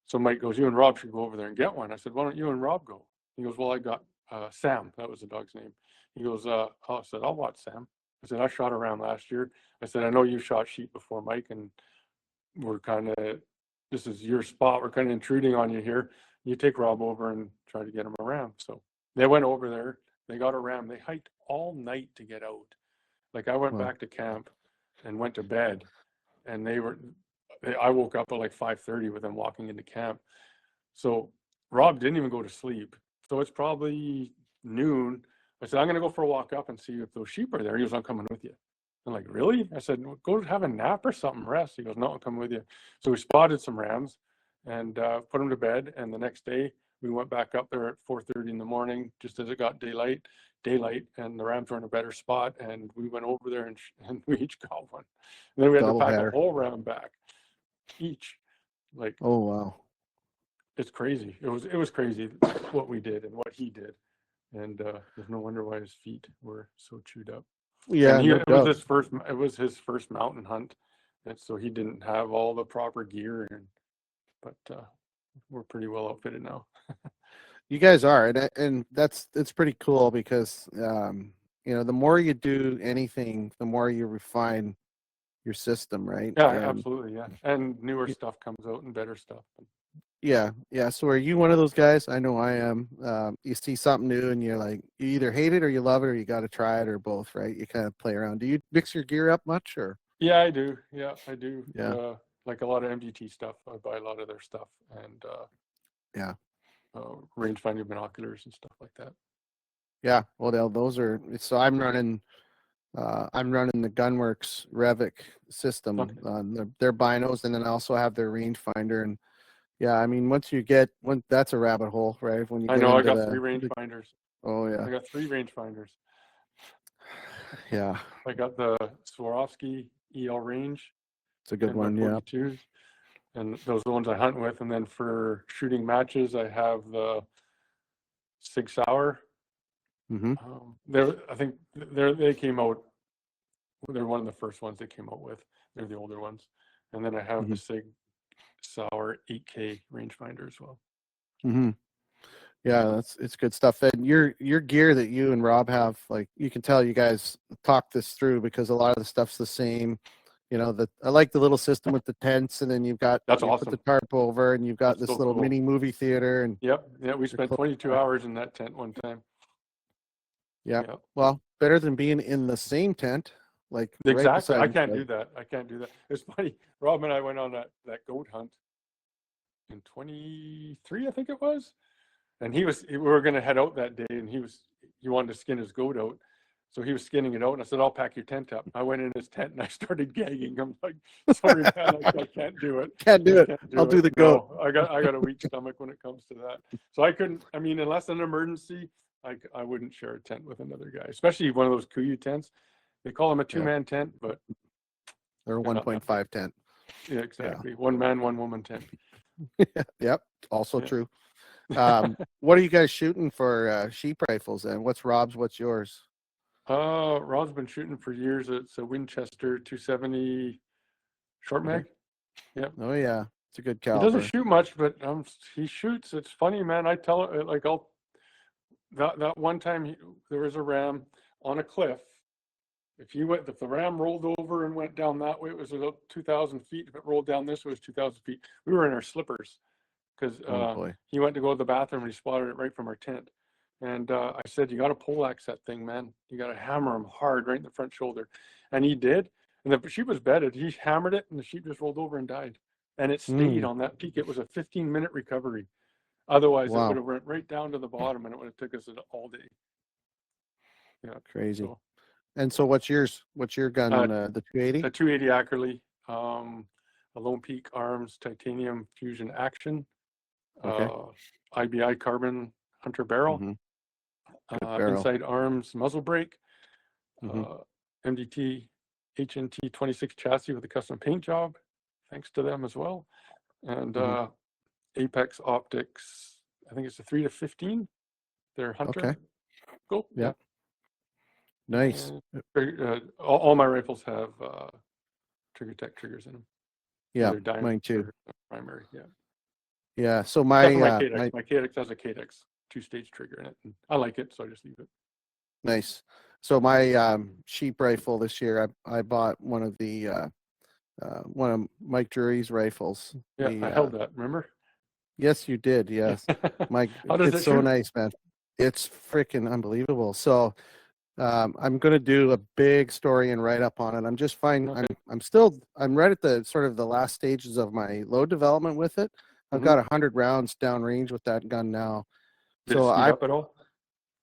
[SPEAKER 3] So Mike goes, you and Rob should go over there and get one. I said, why don't you and Rob go? He goes, well, I got Sam. That was the dog's name. He goes, I said, I'll watch Sam. I said, I shot a ram last year. I said, I know you shot sheep before, Mike, and this is your spot. We're kind of intruding on you here. You take Rob over and try to get him a ram. So they went over there. They got a ram. They hiked all night to get out. Like I went back to camp and went to bed, and I woke up at like 5:30 with them walking into camp. So Rob didn't even go to sleep. So it's probably noon. I said, I'm going to go for a walk up and see if those sheep are there. He goes, I'm coming with you. I'm like, really? I said, well, go have a nap or something, rest. He goes, no, I'm coming with you. So we spotted some rams and put them to bed. And the next day we went back up there at 4:30 in the morning, just as it got daylight, and the rams were in a better spot. And we went over there and we each got one. And then we had to pack a whole ram back. each. Like,
[SPEAKER 2] Oh wow.
[SPEAKER 3] it's crazy. It was crazy what we did and what he did. And there's no wonder why his feet were so chewed up.
[SPEAKER 2] Yeah,
[SPEAKER 3] And
[SPEAKER 2] no
[SPEAKER 3] it was
[SPEAKER 2] doubt.
[SPEAKER 3] his first mountain hunt, and so he didn't have all the proper gear. But we're pretty well outfitted now.
[SPEAKER 2] You guys are, and it's pretty cool because the more you do anything, the more you refine your system, right?
[SPEAKER 3] Yeah,
[SPEAKER 2] And
[SPEAKER 3] absolutely, yeah. And newer stuff comes out and better stuff.
[SPEAKER 2] yeah. So are you one of those guys? I know I am. You see something new and you're like, you either hate it or you love it, or you got to try it, or both, right? You kind of play around. Do you mix your gear up much, or?
[SPEAKER 3] Yeah, I do. Yeah, I do.
[SPEAKER 2] Yeah.
[SPEAKER 3] Like a lot of MGT stuff. I buy a lot of their stuff, and
[SPEAKER 2] Yeah.
[SPEAKER 3] rangefinder binoculars and stuff like that.
[SPEAKER 2] Yeah. Well, those are. So I'm running the Gunworks Revic system
[SPEAKER 3] Okay.
[SPEAKER 2] on their binos, and then I also have their rangefinder. And yeah, I mean, that's a rabbit hole, right? When you
[SPEAKER 3] I
[SPEAKER 2] get
[SPEAKER 3] know. I
[SPEAKER 2] into
[SPEAKER 3] got three rangefinders.
[SPEAKER 2] oh
[SPEAKER 3] I
[SPEAKER 2] yeah,
[SPEAKER 3] got three rangefinders.
[SPEAKER 2] yeah,
[SPEAKER 3] I got the Swarovski EL range
[SPEAKER 2] it's a good
[SPEAKER 3] and my
[SPEAKER 2] one. Yeah.
[SPEAKER 3] 42s, and those are the ones I hunt with. And then for shooting matches, I have the Sig Sauer.
[SPEAKER 2] Mm-hmm.
[SPEAKER 3] I think they came out. They're one of the first ones they came out with. They're the older ones. And then I have
[SPEAKER 2] Mm-hmm.
[SPEAKER 3] the Sig Sauer 8K rangefinder as well.
[SPEAKER 2] Mm-hmm. Yeah, it's good stuff. And your gear that you and Rob have, like, you can tell you guys talk this through because a lot of the stuff's the same. I like the little system with the tents, and then you
[SPEAKER 3] That's
[SPEAKER 2] put
[SPEAKER 3] awesome.
[SPEAKER 2] the tarp over, and you've got
[SPEAKER 3] That's
[SPEAKER 2] this
[SPEAKER 3] so
[SPEAKER 2] little
[SPEAKER 3] cool.
[SPEAKER 2] mini movie theater. And
[SPEAKER 3] Yep. Yeah, we spent 22 hours in that tent one time.
[SPEAKER 2] yeah.
[SPEAKER 3] Yep.
[SPEAKER 2] Well, better than being in the same tent, like right
[SPEAKER 3] Exactly.
[SPEAKER 2] beside
[SPEAKER 3] I
[SPEAKER 2] each
[SPEAKER 3] can't
[SPEAKER 2] other.
[SPEAKER 3] do that. I can't do that. It's funny. Rob and I went on that goat hunt in 23, I think it was. And we were going to head out that day, and he wanted to skin his goat out. So he was skinning it out, and I said, I'll pack your tent up. I went in his tent and I started gagging. I'm like, sorry, man, I can't do it.
[SPEAKER 2] Can't do it. I'll do the goat.
[SPEAKER 3] No, I got a weak stomach when it comes to that. So I couldn't, I mean, unless an emergency, I wouldn't share a tent with another guy, especially one of those Kuyu tents. They call them a two-man tent, but
[SPEAKER 2] Or a 1.5 tent.
[SPEAKER 3] yeah, exactly. Yeah. One man, one woman tent.
[SPEAKER 2] Yep. Also
[SPEAKER 3] Yeah.
[SPEAKER 2] true. What are you guys shooting for sheep rifles then? What's Rob's? What's yours?
[SPEAKER 3] Rob's been shooting for years. It's a Winchester 270 short mag. Yep.
[SPEAKER 2] Oh yeah, it's a good
[SPEAKER 3] He
[SPEAKER 2] caliber.
[SPEAKER 3] doesn't shoot much, but he shoots. It's funny, man. I tell it like that one time there was a ram on a cliff. If the ram rolled over and went down that way, it was about 2,000 feet. If it rolled down this way, it was 2,000 feet. We were in our slippers because he went to go to the bathroom and he spotted it right from our tent. And I said, you got to poleaxe that thing, man. You got to hammer him hard right in the front shoulder. And he did. And the sheep was bedded. He hammered it, and the sheep just rolled over and died. And it stayed on that peak. It was a 15-minute recovery. Otherwise, it would have went right down to the bottom, and it would have took us all day. Yeah,
[SPEAKER 2] crazy. And so, what's yours? What's your gun? The 280?
[SPEAKER 3] The 280 Ackerley, a Lone Peak Arms Titanium Fusion Action, IBI Carbon Hunter Barrel.
[SPEAKER 2] Mm-hmm.
[SPEAKER 3] Inside Arms muzzle brake, MDT HNT 26 chassis with a custom paint job, thanks to them as well, and Apex Optics. I think it's a 3-15. Their Hunter.
[SPEAKER 2] Okay.
[SPEAKER 3] Cool. Yeah.
[SPEAKER 2] Nice.
[SPEAKER 3] All my rifles have Trigger Tech triggers in them.
[SPEAKER 2] Yeah, mine too.
[SPEAKER 3] Primary. Yeah.
[SPEAKER 2] Yeah. So my
[SPEAKER 3] Cadex has a Cadex 2-stage trigger in it. And I like it, so I just leave it.
[SPEAKER 2] Nice. So my sheep rifle this year, I bought one of Mike Drury's rifles.
[SPEAKER 3] Yeah, I held that. Remember?
[SPEAKER 2] Yes, you did. Yes, Mike. It's so nice, man. It's freaking unbelievable. So I'm going to do a big story and write up on it. I'm just fine. Okay. I'm right at the sort of the last stages of my load development with it. I've got 100 rounds downrange with that gun now.
[SPEAKER 3] Did it speed up at all?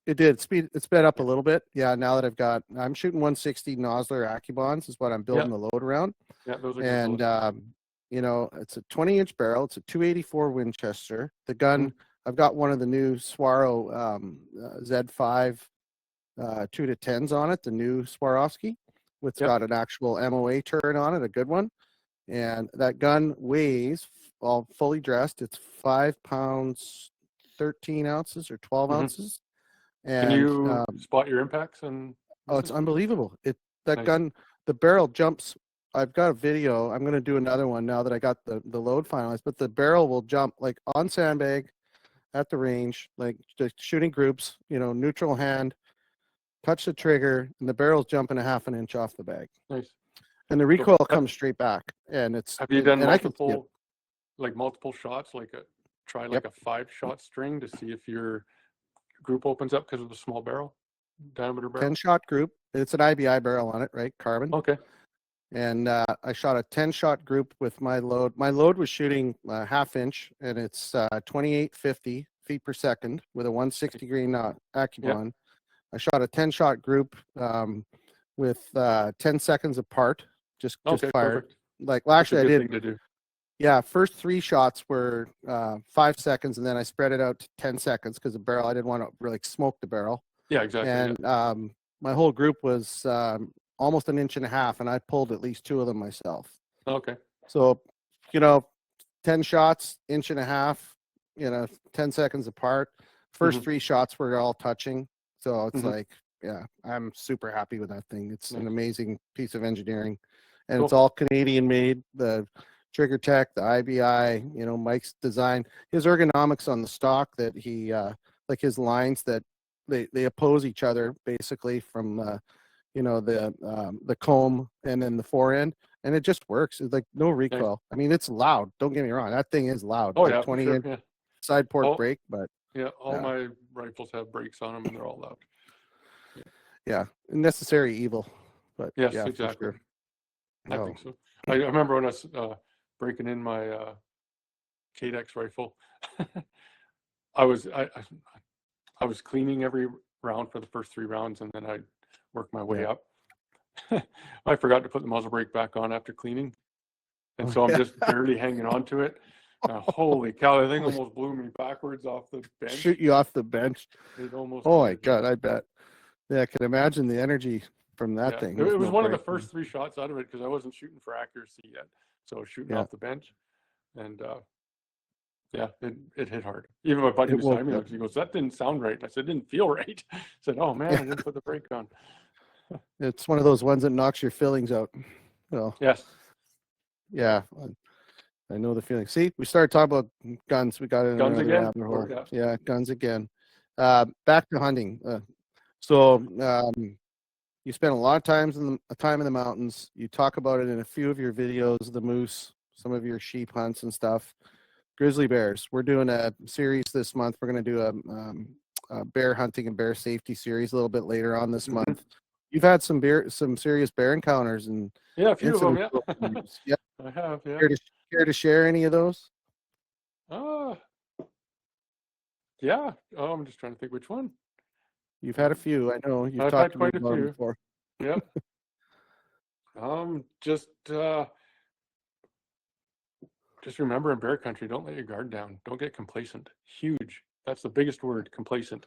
[SPEAKER 2] It did. It sped up a little bit. Yeah, now that I'm shooting 160 Nosler Accubons is what I'm building the load around.
[SPEAKER 3] Yeah, those are
[SPEAKER 2] good. And it's a 20-inch barrel. It's a 284 Winchester. The gun, I've got one of the new Swaro Z5 2-10s on it, the new Swarovski. It's got an actual MOA turret on it, a good one. And that gun weighs, all fully dressed, it's 5 pounds, 13 ounces or 12
[SPEAKER 3] Hmm.
[SPEAKER 2] ounces.
[SPEAKER 3] Can
[SPEAKER 2] And
[SPEAKER 3] you spot your impacts and
[SPEAKER 2] oh, it's
[SPEAKER 3] misses?
[SPEAKER 2] unbelievable. That
[SPEAKER 3] Nice.
[SPEAKER 2] gun, the barrel jumps. I've got a video. I'm going to do another one now that I got the load finalized. But the barrel will jump like on sandbag at the range, like just shooting groups. Neutral hand, touch the trigger, and the barrel's jumping a half an inch off the bag.
[SPEAKER 3] Nice.
[SPEAKER 2] And the
[SPEAKER 3] So
[SPEAKER 2] recoil comes straight back. And
[SPEAKER 3] have you done
[SPEAKER 2] I can,
[SPEAKER 3] multiple shots, try
[SPEAKER 2] yep.
[SPEAKER 3] a 5-shot string to see if your group opens up because of the small diameter barrel?
[SPEAKER 2] 10-shot group. It's an IBI barrel on it, right? Carbon.
[SPEAKER 3] Okay.
[SPEAKER 2] And I shot a 10-shot group with my load. My load was shooting half inch, and it's 2850 feet per second with a 160 grain Accubon. Yep. I shot a 10-shot group with 10 seconds apart, just fired.
[SPEAKER 3] Perfect.
[SPEAKER 2] Actually, I did.
[SPEAKER 3] Thing to do.
[SPEAKER 2] Yeah, first 3 shots were 5 seconds, and then I spread it out to 10 seconds because the barrel, I didn't want to really smoke the barrel.
[SPEAKER 3] Yeah, exactly.
[SPEAKER 2] And my whole group was almost an inch and a half, and I pulled at least 2 of them myself.
[SPEAKER 3] Okay.
[SPEAKER 2] So, 10 shots, inch and a half, 10 seconds apart. First 3 shots were all touching. So it's yeah, I'm super happy with that thing. It's an amazing piece of engineering, and it's all Canadian made. The trigger tech, the IBI, Mike's design, his ergonomics on the stock that he, like his lines that they oppose each other basically from, the comb and then the forend, and it just works. It's like no recoil. I mean, it's loud. Don't get me wrong. That thing is loud.
[SPEAKER 3] Oh,
[SPEAKER 2] like
[SPEAKER 3] yeah,
[SPEAKER 2] 20
[SPEAKER 3] sure,
[SPEAKER 2] inch side port brake, but
[SPEAKER 3] all my rifles have brakes on them, and they're all loud.
[SPEAKER 2] Yeah, necessary evil. But
[SPEAKER 3] yes,
[SPEAKER 2] yeah,
[SPEAKER 3] exactly.
[SPEAKER 2] for sure.
[SPEAKER 3] I think so. I remember when I was breaking in my KDEX rifle, I was cleaning every round for the first 3 rounds, and then I worked my way up. I forgot to put the muzzle brake back on after cleaning, and so I'm just barely hanging on to it. Holy cow, the thing almost blew me backwards off the bench.
[SPEAKER 2] Shoot you off the bench.
[SPEAKER 3] It almost.
[SPEAKER 2] Oh my God, I bet. Yeah, I can imagine the energy from that thing.
[SPEAKER 3] It was one of the first 3 shots out of it because I wasn't shooting for accuracy yet. So I was shooting off the bench, and it hit hard. Even my buddy beside me, he goes, "That didn't sound right." I said, "It didn't feel right." I said, "Oh man, I didn't put the brake on."
[SPEAKER 2] It's one of those ones that knocks your fillings out. Well,
[SPEAKER 3] yes.
[SPEAKER 2] Yeah, I know the feeling. See, we started talking about guns. We got in
[SPEAKER 3] guns again.
[SPEAKER 2] Rabbit hole. Yeah, guns again. Back to hunting. So you spend a lot of time in the mountains. You talk about it in a few of your videos, the moose, some of your sheep hunts and stuff. Grizzly bears. We're doing a series this month. We're going to do a bear hunting and bear safety series a little bit later on this month. You've had some serious bear encounters and
[SPEAKER 3] a few of them. Yeah, I have. Yeah.
[SPEAKER 2] Care to share any of those?
[SPEAKER 3] Yeah. Oh, I'm just trying to think which one.
[SPEAKER 2] You've had a few. I know you've talked to me about them before.
[SPEAKER 3] Yep. Just remember, in bear country, don't let your guard down. Don't get complacent. Huge. That's the biggest word, complacent.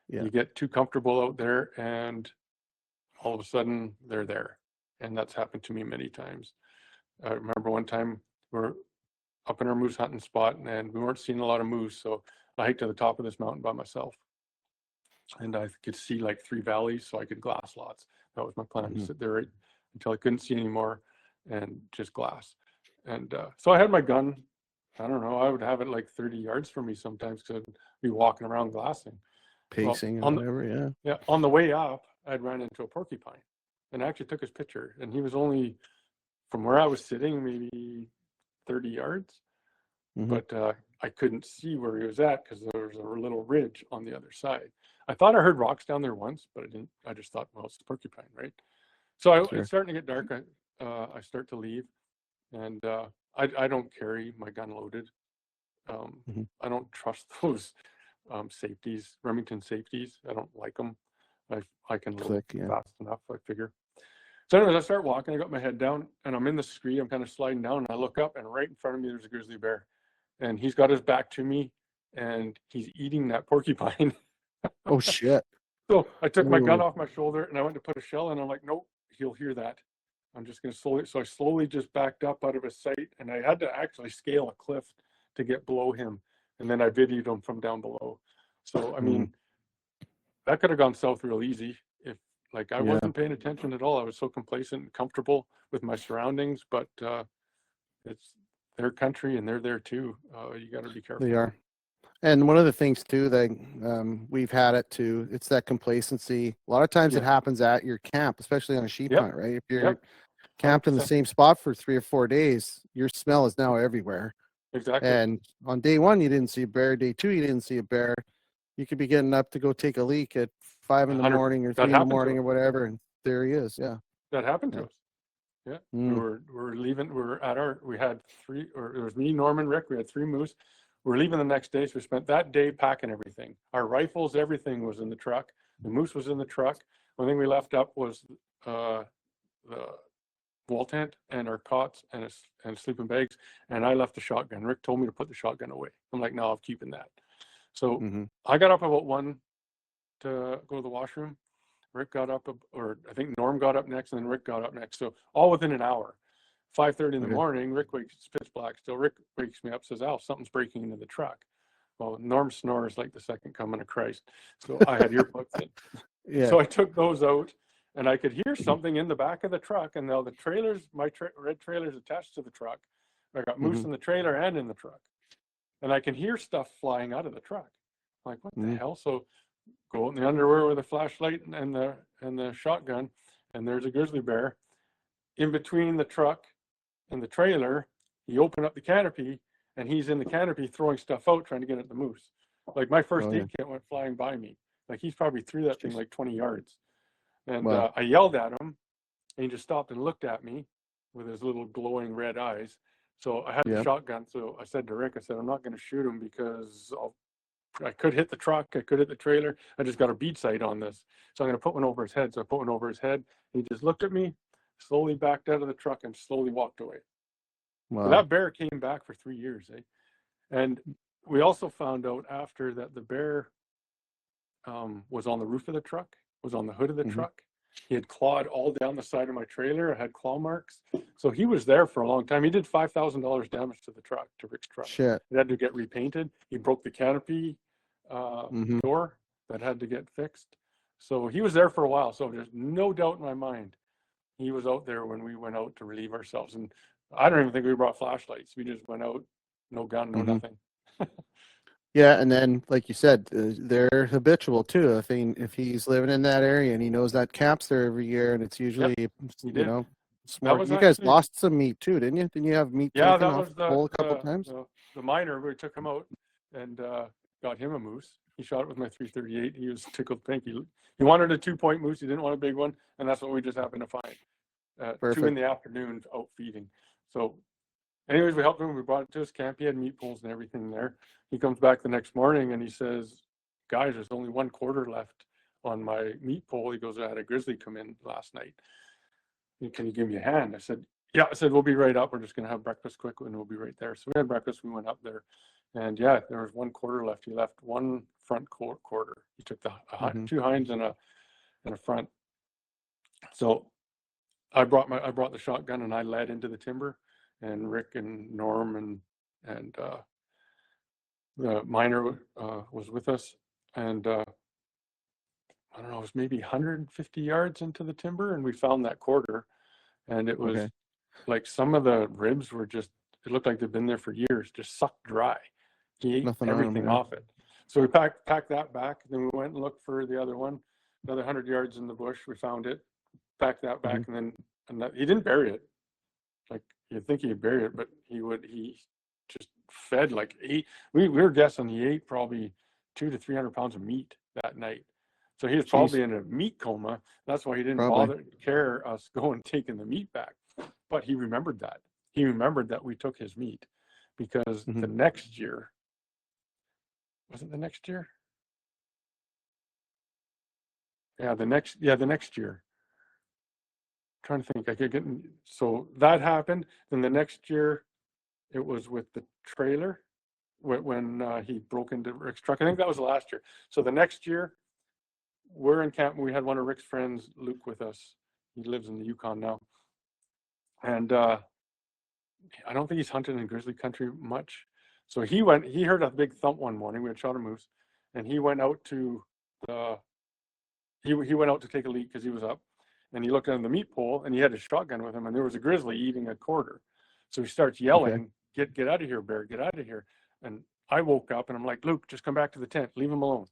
[SPEAKER 3] Yeah. You get too comfortable out there, and all of a sudden they're there. And that's happened to me many times. I remember one time we're up in our moose hunting spot, and we weren't seeing a lot of moose. So I hiked to the top of this mountain by myself. And I could see like 3 valleys, so I could glass lots. That was my plan, to sit there until I couldn't see anymore and just glass. And so I had my gun. I don't know. I would have it like 30 yards from me sometimes because I'd be walking around glassing.
[SPEAKER 2] Pacing and whatever,
[SPEAKER 3] yeah. On the way up, I'd ran into a porcupine and I actually took his picture. And he was only, from where I was sitting, maybe 30 yards. But I couldn't see where he was at because there was a little ridge on the other side. I thought I heard rocks down there once, but I didn't. I just thought, well, it's the porcupine, right? So it's starting to get dark. I start to leave, and I don't carry my gun loaded. I don't trust those safeties, Remington safeties. I don't like them. I can load fast enough, I figure. So anyways, I start walking. I got my head down, and I'm in the scree. I'm kind of sliding down, and I look up, and right in front of me, there's a grizzly bear. And he's got his back to me, and he's eating that porcupine.
[SPEAKER 2] Oh, shit.
[SPEAKER 3] So I took my gun off my shoulder, and I went to put a shell in. I'm like, nope, he'll hear that. I'm just going to slowly, so I slowly just backed up out of his sight, and I had to actually scale a cliff to get below him. And then I videoed him from down below. So, I mean, that could have gone south real easy if, like, I wasn't paying attention at all. I was so complacent and comfortable with my surroundings, but it's their country and they're there too. You got to be careful.
[SPEAKER 2] They are. And one of the things too that we've had it too, it's that complacency. A lot of times it happens at your camp, especially on a sheep hunt, right? If you're camped in the same spot for 3 or 4 days, your smell is now everywhere.
[SPEAKER 3] Exactly.
[SPEAKER 2] And on day 1, you didn't see a bear. Day 2, you didn't see a bear. You could be getting up to go take a leak at 5 in the morning or 3 in the morning or whatever, and there he is. Yeah.
[SPEAKER 3] That happened to us. Yeah. We're leaving. We had 3, or it was me, Norman, Rick. We had 3 moose. We're leaving the next day, so we spent that day packing everything. Our rifles, everything was in the truck. The moose was in the truck. One thing we left up was the wall tent and our cots and sleeping bags. And I left the shotgun. Rick told me to put the shotgun away. I'm like, no, I'm keeping that. So I got up about 1 to go to the washroom. Rick got up, or I think Norm got up next, and then Rick got up next. So all within an hour. 5:30 in the morning, Rick wakes, it's pitch black still. Rick wakes me up, says, Al, something's breaking into the truck. Well, Norm snores like the second coming of Christ. So I had earplugs in. So I took those out, and I could hear something in the back of the truck. And now the trailers, my red trailer's attached to the truck. I got moose in the trailer and in the truck. And I can hear stuff flying out of the truck. I'm like, what the hell? So go out in the underwear with a flashlight and the shotgun, and there's a grizzly bear in between the truck and the trailer. He opened up the canopy, and he's in the canopy throwing stuff out, trying to get at the moose. Like my first aid kit went flying by me. Like he's probably threw that thing like 20 yards. And I yelled at him, and he just stopped and looked at me with his little glowing red eyes. So I had the shotgun. So I said to Rick, I said, I'm not going to shoot him because I could hit the truck, I could hit the trailer. I just got a bead sight on this. So I'm going to put one over his head. So I put one over his head. He just looked at me, slowly backed out of the truck, and slowly walked away. Wow. So that bear came back for 3 years. And we also found out after that the bear was on the roof of the truck, was on the hood of the truck. He had clawed all down the side of my trailer. I had claw marks. So he was there for a long time. He did $5,000 damage to the truck, to Rick's truck. Shit. It had to get repainted. He broke the canopy door that had to get fixed. So he was there for a while. So there's no doubt in my mind he was out there when we went out to relieve ourselves. And I don't even think we brought flashlights. We just went out, no gun, no nothing.
[SPEAKER 2] Yeah, and then like you said, they're habitual too. I think if he's living in that area and he knows that camp's there every year, and it's usually you know smart. You guys lost some meat too, didn't you? Didn't you have meat taken off the pole a couple times?
[SPEAKER 3] The miner, we took him out and got him a moose. He shot it with my 338. He was tickled pink. He wanted a 2-point moose. He didn't want a big one, and that's what we just happened to find. 2 in the afternoon out feeding. So anyways, we helped him. We brought it to his camp. He had meat poles and everything there. He comes back the next morning and he says, guys, there's only 1 quarter left on my meat pole. He goes, I had a grizzly come in last night. Can you give me a hand? I said, yeah. I said, we'll be right up. We're just going to have breakfast quick and we'll be right there. So we had breakfast. We went up there. And yeah, there was 1 quarter left. He left 1 front quarter. He took the 2 hinds and a front. So I brought the shotgun and I led into the timber, and Rick and Norm and the miner was with us, and I don't know, it was maybe 150 yards into the timber, and we found that quarter, and it was like some of the ribs were just, it looked like they'd been there for years, just sucked dry. He ate everything off it. So we packed that back, then we went and looked for the other one, another 100 yards in the bush. We found it, packed that back, and he didn't bury it. Like you'd think he'd bury it, but he just fed like 8. We were guessing he ate probably 200 to 300 pounds of meat that night. So he was probably in a meat coma. That's why he didn't bother care us going taking the meat back. But he remembered that. He remembered that we took his meat because the next year, was it the next year? Yeah, the next year. I'm trying to think. I could get, so that happened. Then the next year, it was with the trailer when he broke into Rick's truck. I think that was last year. So the next year, we're in camp. We had one of Rick's friends, Luke, with us. He lives in the Yukon now. And I don't think he's hunted in grizzly country much. So he heard a big thump one morning. We had shot a moose, and he went out to he went out to take a leak because he was up, and he looked on the meat pole, and he had his shotgun with him, and there was a grizzly eating a quarter. So he starts yelling, "Get out of here, bear! Get out of here!" And I woke up, and I'm like, "Luke, just come back to the tent. Leave him alone.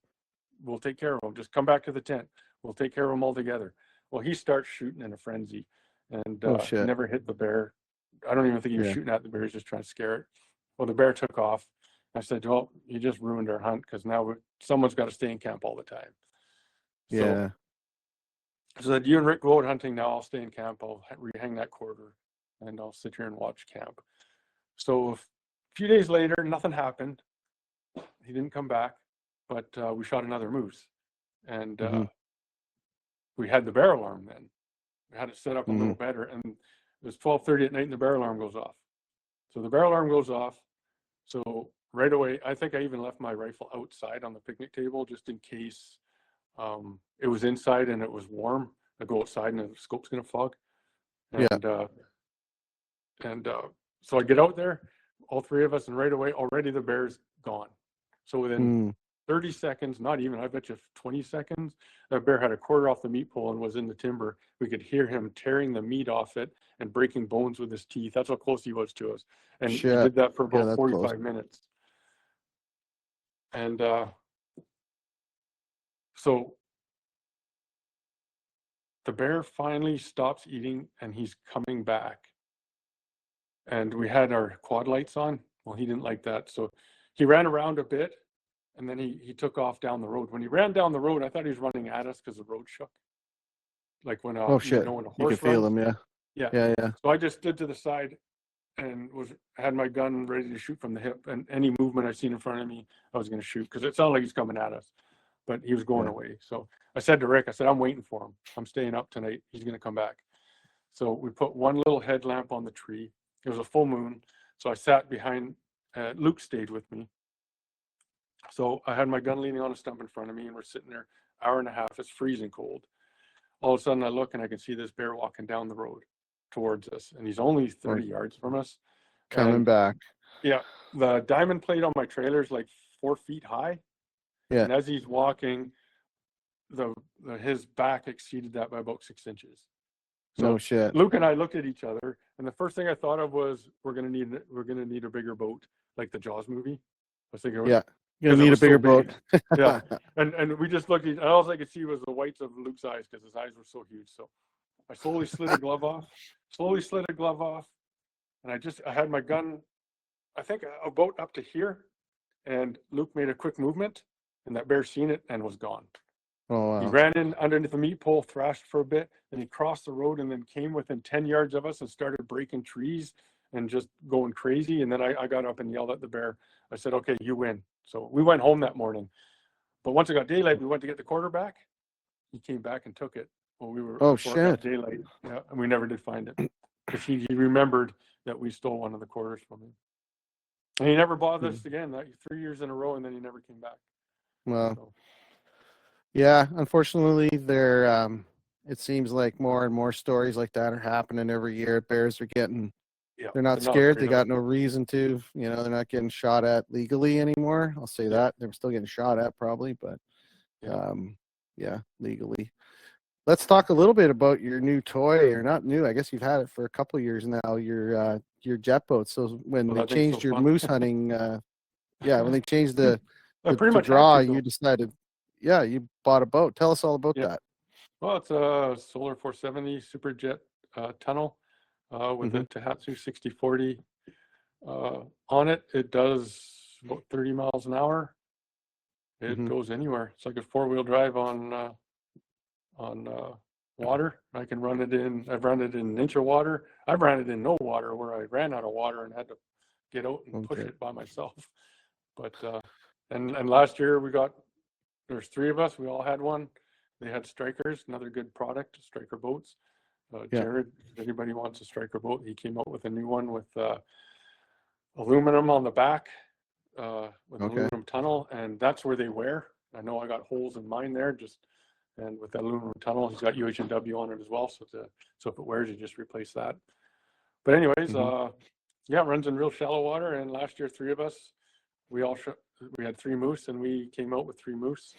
[SPEAKER 3] We'll take care of him. Just come back to the tent. We'll take care of him all together." Well, he starts shooting in a frenzy, and he never hit the bear. I don't even think he was shooting at the bear. He was just trying to scare it. Well, the bear took off. I said, "Well, you just ruined our hunt because now someone's got to stay in camp all the time." So I said, "You and Rick go out hunting now. I'll stay in camp. I'll rehang that quarter, and I'll sit here and watch camp." So a few days later, nothing happened. He didn't come back, but we shot another moose, and we had the bear alarm then. We had it set up a little better, and it was 12:30 at night, and the bear alarm goes off. So the bear alarm goes off. So right away, I think I even left my rifle outside on the picnic table just in case it was inside and it was warm. I go outside and the scope's gonna fog. And so I get out there, all three of us, and right away already the bear's gone. So within 30 seconds, not even, I bet you 20 seconds, that bear had a quarter off the meat pole and was in the timber. We could hear him tearing the meat off it and breaking bones with his teeth. That's how close he was to us. And he did that for about 45 minutes. And so the bear finally stops eating and he's coming back. And we had our quad lights on. Well, he didn't like that. So he ran around a bit. And then he took off down the road. When he ran down the road, I thought he was running at us because the road shook. Like when when a horse
[SPEAKER 2] you could feel
[SPEAKER 3] runs.
[SPEAKER 2] him,
[SPEAKER 3] Yeah. So I just stood to the side and had my gun ready to shoot from the hip. And any movement I seen in front of me, I was going to shoot because it sounded like he's coming at us, but he was going away. So I said to Rick, I said, "I'm waiting for him. I'm staying up tonight. He's going to come back." So we put one little headlamp on the tree. It was a full moon. So I sat behind. Luke stayed with me. So I had my gun leaning on a stump in front of me, and we're sitting there, hour and a half. It's freezing cold. All of a sudden, I look and I can see this bear walking down the road towards us, and he's only 30 yards from us.
[SPEAKER 2] Coming back.
[SPEAKER 3] Yeah, the diamond plate on my trailer is like 4 feet high. Yeah. And as he's walking, his back exceeded that by about 6 inches. So Luke and I looked at each other, and the first thing I thought of was we're gonna need a bigger boat, like the Jaws movie. I was thinking,
[SPEAKER 2] you're gonna need a bigger boat.
[SPEAKER 3] Yeah, and we just looked at. All I could see was the whites of Luke's eyes because his eyes were so huge. So I slowly slid a glove off, and I had my gun, I think about up to here, and Luke made a quick movement, and that bear seen it and was gone.
[SPEAKER 2] Oh, wow.
[SPEAKER 3] He ran in underneath the meat pole, thrashed for a bit, and he crossed the road and then came within 10 yards of us and started breaking trees and just going crazy. And then I got up and yelled at the bear. I said, "Okay, you win." So we went home that morning. But once it got daylight, we went to get the quarterback. He came back and took it. Well, we were daylight. Yeah, and we never did find it because he remembered that we stole one of the quarters from him. And he never bothered us again. 3 years in a row, and then he never came back.
[SPEAKER 2] Well, yeah, unfortunately, it seems like more and more stories like that are happening every year. Bears are getting, they're not scared. They got no reason to, they're not getting shot at legally anymore. I'll say that. They're still getting shot at probably, but legally. Let's talk a little bit about your new toy, or not new. I guess you've had it for a couple of years now, your jet boat. So when they changed your moose hunting, when they changed the draw, you decided, you bought a boat. Tell us all about that.
[SPEAKER 3] Well, it's a Solar 470 Superjet tunnel with a Tohatsu 6040 on it. It does about 30 miles an hour. It goes anywhere. It's like a 4-wheel drive on water. I can run it in. I've run it in an inch of water. I've run it in no water where I ran out of water and had to get out and push it by myself. But and last year there's 3 of us. We all had one. They had Strikers, another good product, Striker boats. Jared, if anybody wants a Striker boat, he came out with a new one with aluminum on the back, with an aluminum tunnel, and that's where they wear. I know I got holes in mine there, and with that aluminum tunnel, he's got UH&W on it as well. So if it wears, you just replace that. But anyways,
[SPEAKER 2] Mhm.
[SPEAKER 3] yeah, it runs in real shallow water. And last year, three of us, we had 3 moose, and we came out with 3 moose.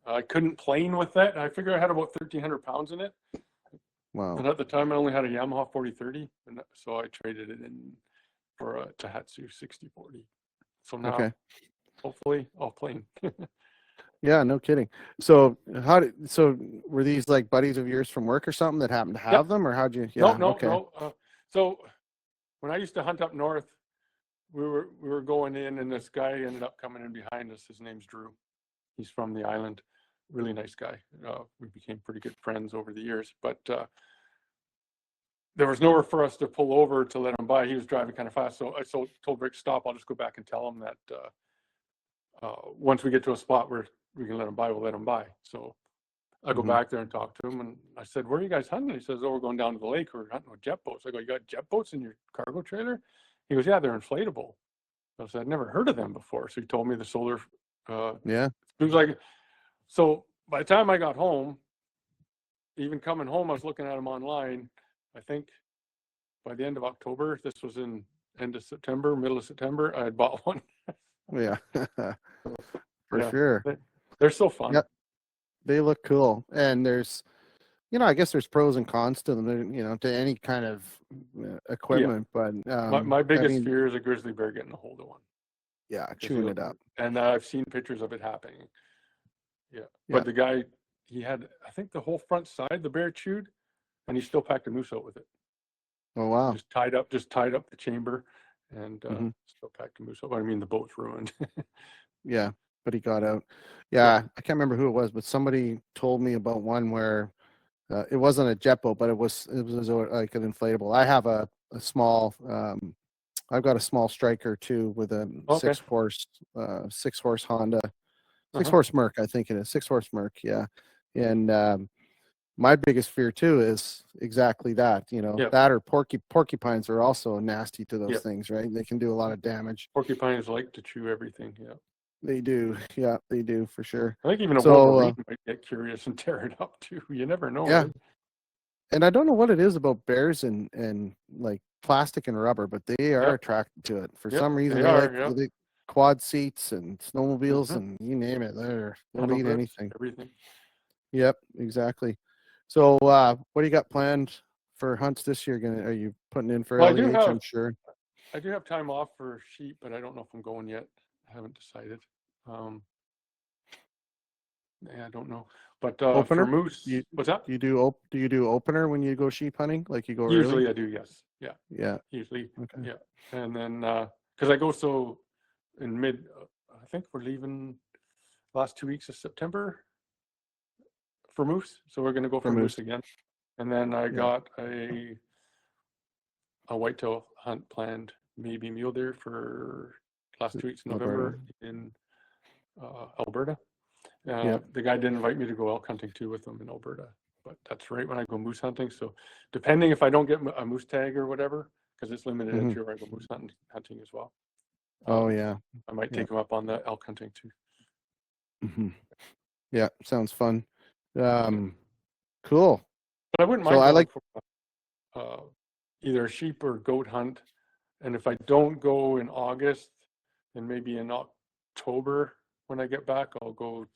[SPEAKER 3] I couldn't plane with that. I figured I had about 1,300 pounds in it.
[SPEAKER 2] Wow.
[SPEAKER 3] And at the time, I only had a Yamaha 4030, and so I traded it in for a Tohatsu 6040. So now,
[SPEAKER 2] Okay.
[SPEAKER 3] hopefully, I'll plane.
[SPEAKER 2] Yeah, no kidding. So were these like buddies of yours from work or something that happened to have
[SPEAKER 3] Yep.
[SPEAKER 2] them, or how'd you?
[SPEAKER 3] No,
[SPEAKER 2] Yeah.
[SPEAKER 3] no,
[SPEAKER 2] Okay.
[SPEAKER 3] no. So when I used to hunt up north, we were going in, and this guy ended up coming in behind us. His name's Drew. He's from the island. Really nice guy. We became pretty good friends over the years, but there was nowhere for us to pull over to let him by. He was driving kind of fast, so I told Rick, stop. I'll just go back and tell him that once we get to a spot where we can let him by, we'll let him by. So I go
[SPEAKER 2] Mhm.
[SPEAKER 3] back there and talk to him, and I said, where are you guys hunting? He says, oh, we're going down to the lake. We're hunting with jet boats. I go, you got jet boats in your cargo trailer? He goes, yeah, they're inflatable. I said, I'd never heard of them before. So he told me the solar.
[SPEAKER 2] Yeah.
[SPEAKER 3] It was like, so by the time I got home, even coming home, I was looking at them online. I think by the end of October, this was in end of September, middle of September, I had bought one.
[SPEAKER 2] Yeah. For
[SPEAKER 3] Yeah,
[SPEAKER 2] sure.
[SPEAKER 3] they're so fun.
[SPEAKER 2] Yep. They look cool, and I guess there's pros and cons to them, to any kind of equipment. But
[SPEAKER 3] My
[SPEAKER 2] I
[SPEAKER 3] biggest
[SPEAKER 2] mean,
[SPEAKER 3] fear is a grizzly bear getting a hold of one.
[SPEAKER 2] yeah,
[SPEAKER 3] 'Cause
[SPEAKER 2] chewing it up.
[SPEAKER 3] And I've seen pictures of it happening. Yeah.
[SPEAKER 2] Yeah.
[SPEAKER 3] But the guy, he had, I think the whole front side, the bear chewed, and he still packed a moose out with it.
[SPEAKER 2] Oh wow.
[SPEAKER 3] Just tied up the chamber, and
[SPEAKER 2] Hmm.
[SPEAKER 3] still packed a moose out. I mean, the boat's ruined.
[SPEAKER 2] Yeah, but he got out.
[SPEAKER 3] Yeah.
[SPEAKER 2] Yeah, I can't remember who it was, but somebody told me about one where it wasn't a jet boat, but it was like an inflatable. I have a small. I've got a small striker too with a
[SPEAKER 3] Okay.
[SPEAKER 2] 6 horse Honda, six
[SPEAKER 3] Uh-huh.
[SPEAKER 2] horse Merc, I think it is 6 horse Merc. Yeah, and my biggest fear too is exactly that.
[SPEAKER 3] Yeah.
[SPEAKER 2] That or porcupines are also nasty to those
[SPEAKER 3] Yeah.
[SPEAKER 2] things, right? They can do a lot of damage.
[SPEAKER 3] Porcupines like to chew everything. Yeah.
[SPEAKER 2] They do. Yeah, they do for sure.
[SPEAKER 3] I think even a
[SPEAKER 2] So
[SPEAKER 3] wolverine might get curious and tear it up too. You never know.
[SPEAKER 2] yeah,
[SPEAKER 3] Right?
[SPEAKER 2] and I don't know what it is about bears and like plastic and rubber, but they are
[SPEAKER 3] Yep.
[SPEAKER 2] attracted to it for
[SPEAKER 3] Yep,
[SPEAKER 2] some reason.
[SPEAKER 3] they
[SPEAKER 2] They
[SPEAKER 3] are,
[SPEAKER 2] like
[SPEAKER 3] yep.
[SPEAKER 2] the quad seats and snowmobiles
[SPEAKER 3] Mhm.
[SPEAKER 2] and you name it. They'll
[SPEAKER 3] Handle
[SPEAKER 2] eat
[SPEAKER 3] grips,
[SPEAKER 2] anything.
[SPEAKER 3] everything.
[SPEAKER 2] Yep, exactly. So what do you got planned for hunts this year? Are you putting in for
[SPEAKER 3] Well,
[SPEAKER 2] LEH? I'm sure.
[SPEAKER 3] I do have time off for sheep, but I don't know if I'm going yet. I haven't decided. Yeah, I don't know. But for
[SPEAKER 2] Opener?
[SPEAKER 3] moose, what's that?
[SPEAKER 2] Do you do opener when you go sheep hunting? Like you go early?
[SPEAKER 3] Usually I do, yes. Yeah,
[SPEAKER 2] Yeah.
[SPEAKER 3] usually,
[SPEAKER 2] Okay.
[SPEAKER 3] yeah. And then because I go so in I think we're leaving last 2 weeks of September for moose, so we're going to go
[SPEAKER 2] For
[SPEAKER 3] for moose
[SPEAKER 2] moose.
[SPEAKER 3] again. And then I
[SPEAKER 2] Yeah.
[SPEAKER 3] got a whitetail hunt planned, maybe mule deer for last 2 weeks in November in Alberta.
[SPEAKER 2] Yeah.
[SPEAKER 3] The guy did invite me to go elk hunting too with him in Alberta, but that's right when I go moose hunting. So depending if I don't get a moose tag or whatever, because it's limited
[SPEAKER 2] Mhm.
[SPEAKER 3] entry, where I go moose hunting as well.
[SPEAKER 2] Oh yeah.
[SPEAKER 3] I might
[SPEAKER 2] Yeah.
[SPEAKER 3] take him up on the elk hunting too.
[SPEAKER 2] Hmm. Yeah, sounds fun. Cool.
[SPEAKER 3] But I wouldn't
[SPEAKER 2] So
[SPEAKER 3] mind
[SPEAKER 2] I
[SPEAKER 3] going
[SPEAKER 2] like.
[SPEAKER 3] for either a sheep or goat hunt. And if I don't go in August, then maybe in October when I get back, I'll go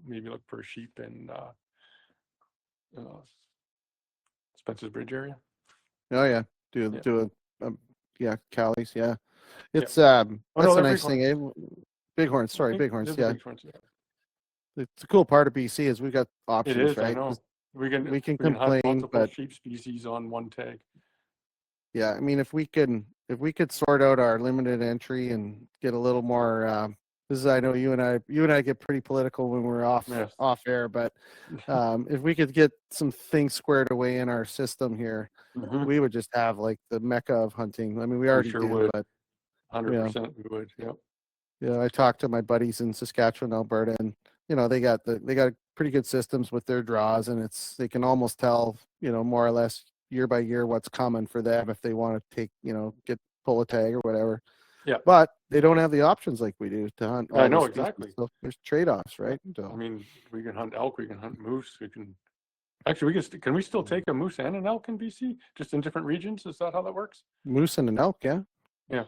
[SPEAKER 3] maybe look for a sheep in Spencer's Bridge area.
[SPEAKER 2] Oh yeah.
[SPEAKER 3] Yeah.
[SPEAKER 2] Do yeah, Callie's. Yeah. It's
[SPEAKER 3] Oh,
[SPEAKER 2] that's
[SPEAKER 3] no,
[SPEAKER 2] a
[SPEAKER 3] they're
[SPEAKER 2] nice thing, eh? Bighorns. Sorry, Bighorns.
[SPEAKER 3] They're the
[SPEAKER 2] Yeah.
[SPEAKER 3] Bighorns, yeah.
[SPEAKER 2] It's a cool part of BC is we got
[SPEAKER 3] It
[SPEAKER 2] options,
[SPEAKER 3] is, I
[SPEAKER 2] right?
[SPEAKER 3] know. We can hunt
[SPEAKER 2] complain,
[SPEAKER 3] multiple
[SPEAKER 2] but
[SPEAKER 3] sheep species on one tag.
[SPEAKER 2] yeah, I mean, if we could sort out our limited entry and get a little more, this is, I know you and I get pretty political when we're off
[SPEAKER 3] Yes.
[SPEAKER 2] air, but if we could get some things squared away in our system here,
[SPEAKER 3] Mhm.
[SPEAKER 2] we would just have like the mecca of hunting. I mean, we already
[SPEAKER 3] sure
[SPEAKER 2] do,
[SPEAKER 3] would.
[SPEAKER 2] but
[SPEAKER 3] 100% we would. Yep.
[SPEAKER 2] I talked to my buddies in Saskatchewan, Alberta, and they got pretty good systems with their draws, and they can almost tell, more or less year by year what's coming for them if they want to take, pull a tag or whatever.
[SPEAKER 3] Yeah.
[SPEAKER 2] But they don't have the options like we do to hunt all
[SPEAKER 3] I know,
[SPEAKER 2] those species.
[SPEAKER 3] exactly.
[SPEAKER 2] So there's trade-offs, right?
[SPEAKER 3] I mean, we can hunt elk, we can hunt moose, we can Actually, can we still take a moose and an elk in BC, just in different regions? Is that how that works?
[SPEAKER 2] Moose and an elk, yeah.
[SPEAKER 3] Yeah.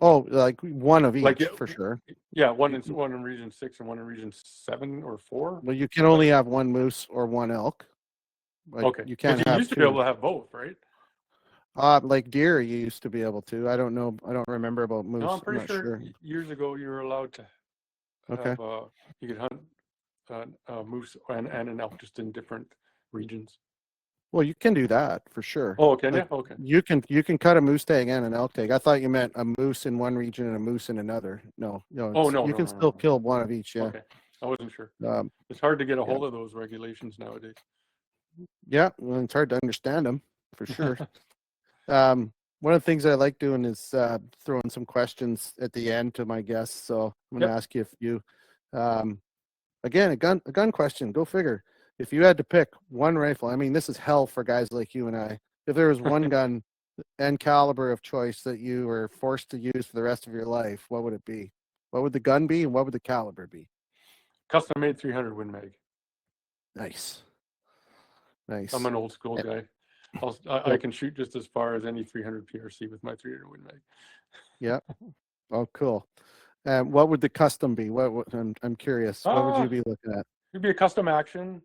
[SPEAKER 2] Oh, like one of
[SPEAKER 3] Like,
[SPEAKER 2] each for sure.
[SPEAKER 3] Yeah, one in region 6 and one in region 7 or 4.
[SPEAKER 2] Well, you can only have one moose or one elk. Like,
[SPEAKER 3] Okay.
[SPEAKER 2] you can't
[SPEAKER 3] you
[SPEAKER 2] have
[SPEAKER 3] used to
[SPEAKER 2] two.
[SPEAKER 3] be able to have both, right?
[SPEAKER 2] Like deer, you used to be able to. I don't know. I don't remember about moose.
[SPEAKER 3] No, I'm pretty
[SPEAKER 2] not
[SPEAKER 3] sure years ago you were allowed to
[SPEAKER 2] Okay.
[SPEAKER 3] have you could hunt a moose and an elk just in different regions.
[SPEAKER 2] Well, you can do that for sure.
[SPEAKER 3] Oh, can
[SPEAKER 2] Like,
[SPEAKER 3] you? Okay.
[SPEAKER 2] You can cut a moose tag and an elk tag. I thought you meant a moose in one region and a moose in another. No.
[SPEAKER 3] Oh, no,
[SPEAKER 2] You
[SPEAKER 3] no,
[SPEAKER 2] can
[SPEAKER 3] no,
[SPEAKER 2] still
[SPEAKER 3] no.
[SPEAKER 2] kill one of each. Yeah.
[SPEAKER 3] Okay. I wasn't sure.
[SPEAKER 2] Um,
[SPEAKER 3] It's hard to get a
[SPEAKER 2] yeah.
[SPEAKER 3] hold of those regulations nowadays.
[SPEAKER 2] Yeah. Well, it's hard to understand them for sure. One of the things I like doing is throwing some questions at the end to my guests. So I'm going to ask you a few. Again, a gun question. Go figure. If you had to pick one rifle, I mean, this is hell for guys like you and I. If there was one gun and caliber of choice that you were forced to use for the rest of your life, what would it be? What would the gun be, and what would the caliber be?
[SPEAKER 3] Custom made 300 Win Mag.
[SPEAKER 2] Nice. Nice.
[SPEAKER 3] I'm an old school guy. I can shoot just as far as any 300 PRC with my 300 Win Mag.
[SPEAKER 2] Yeah. Oh, cool. What would the custom be? What I'm curious. What would you be looking at?
[SPEAKER 3] It'd be a custom action,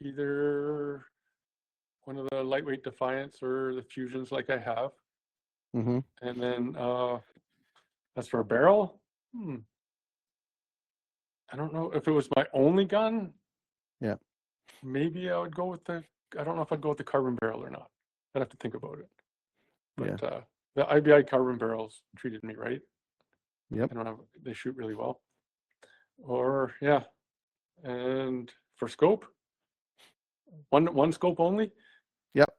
[SPEAKER 3] either one of the lightweight Defiance or the Fusions like I have.
[SPEAKER 2] Mm-hmm.
[SPEAKER 3] And then as for a barrel, I don't know if it was my only gun.
[SPEAKER 2] Yeah.
[SPEAKER 3] Maybe I would go with I don't know if I'd go with the carbon barrel or not. I'd have to think about it. But the IBI carbon barrels treated me right.
[SPEAKER 2] Yep.
[SPEAKER 3] They shoot really well. Or and for scope, one scope only.
[SPEAKER 2] Yep.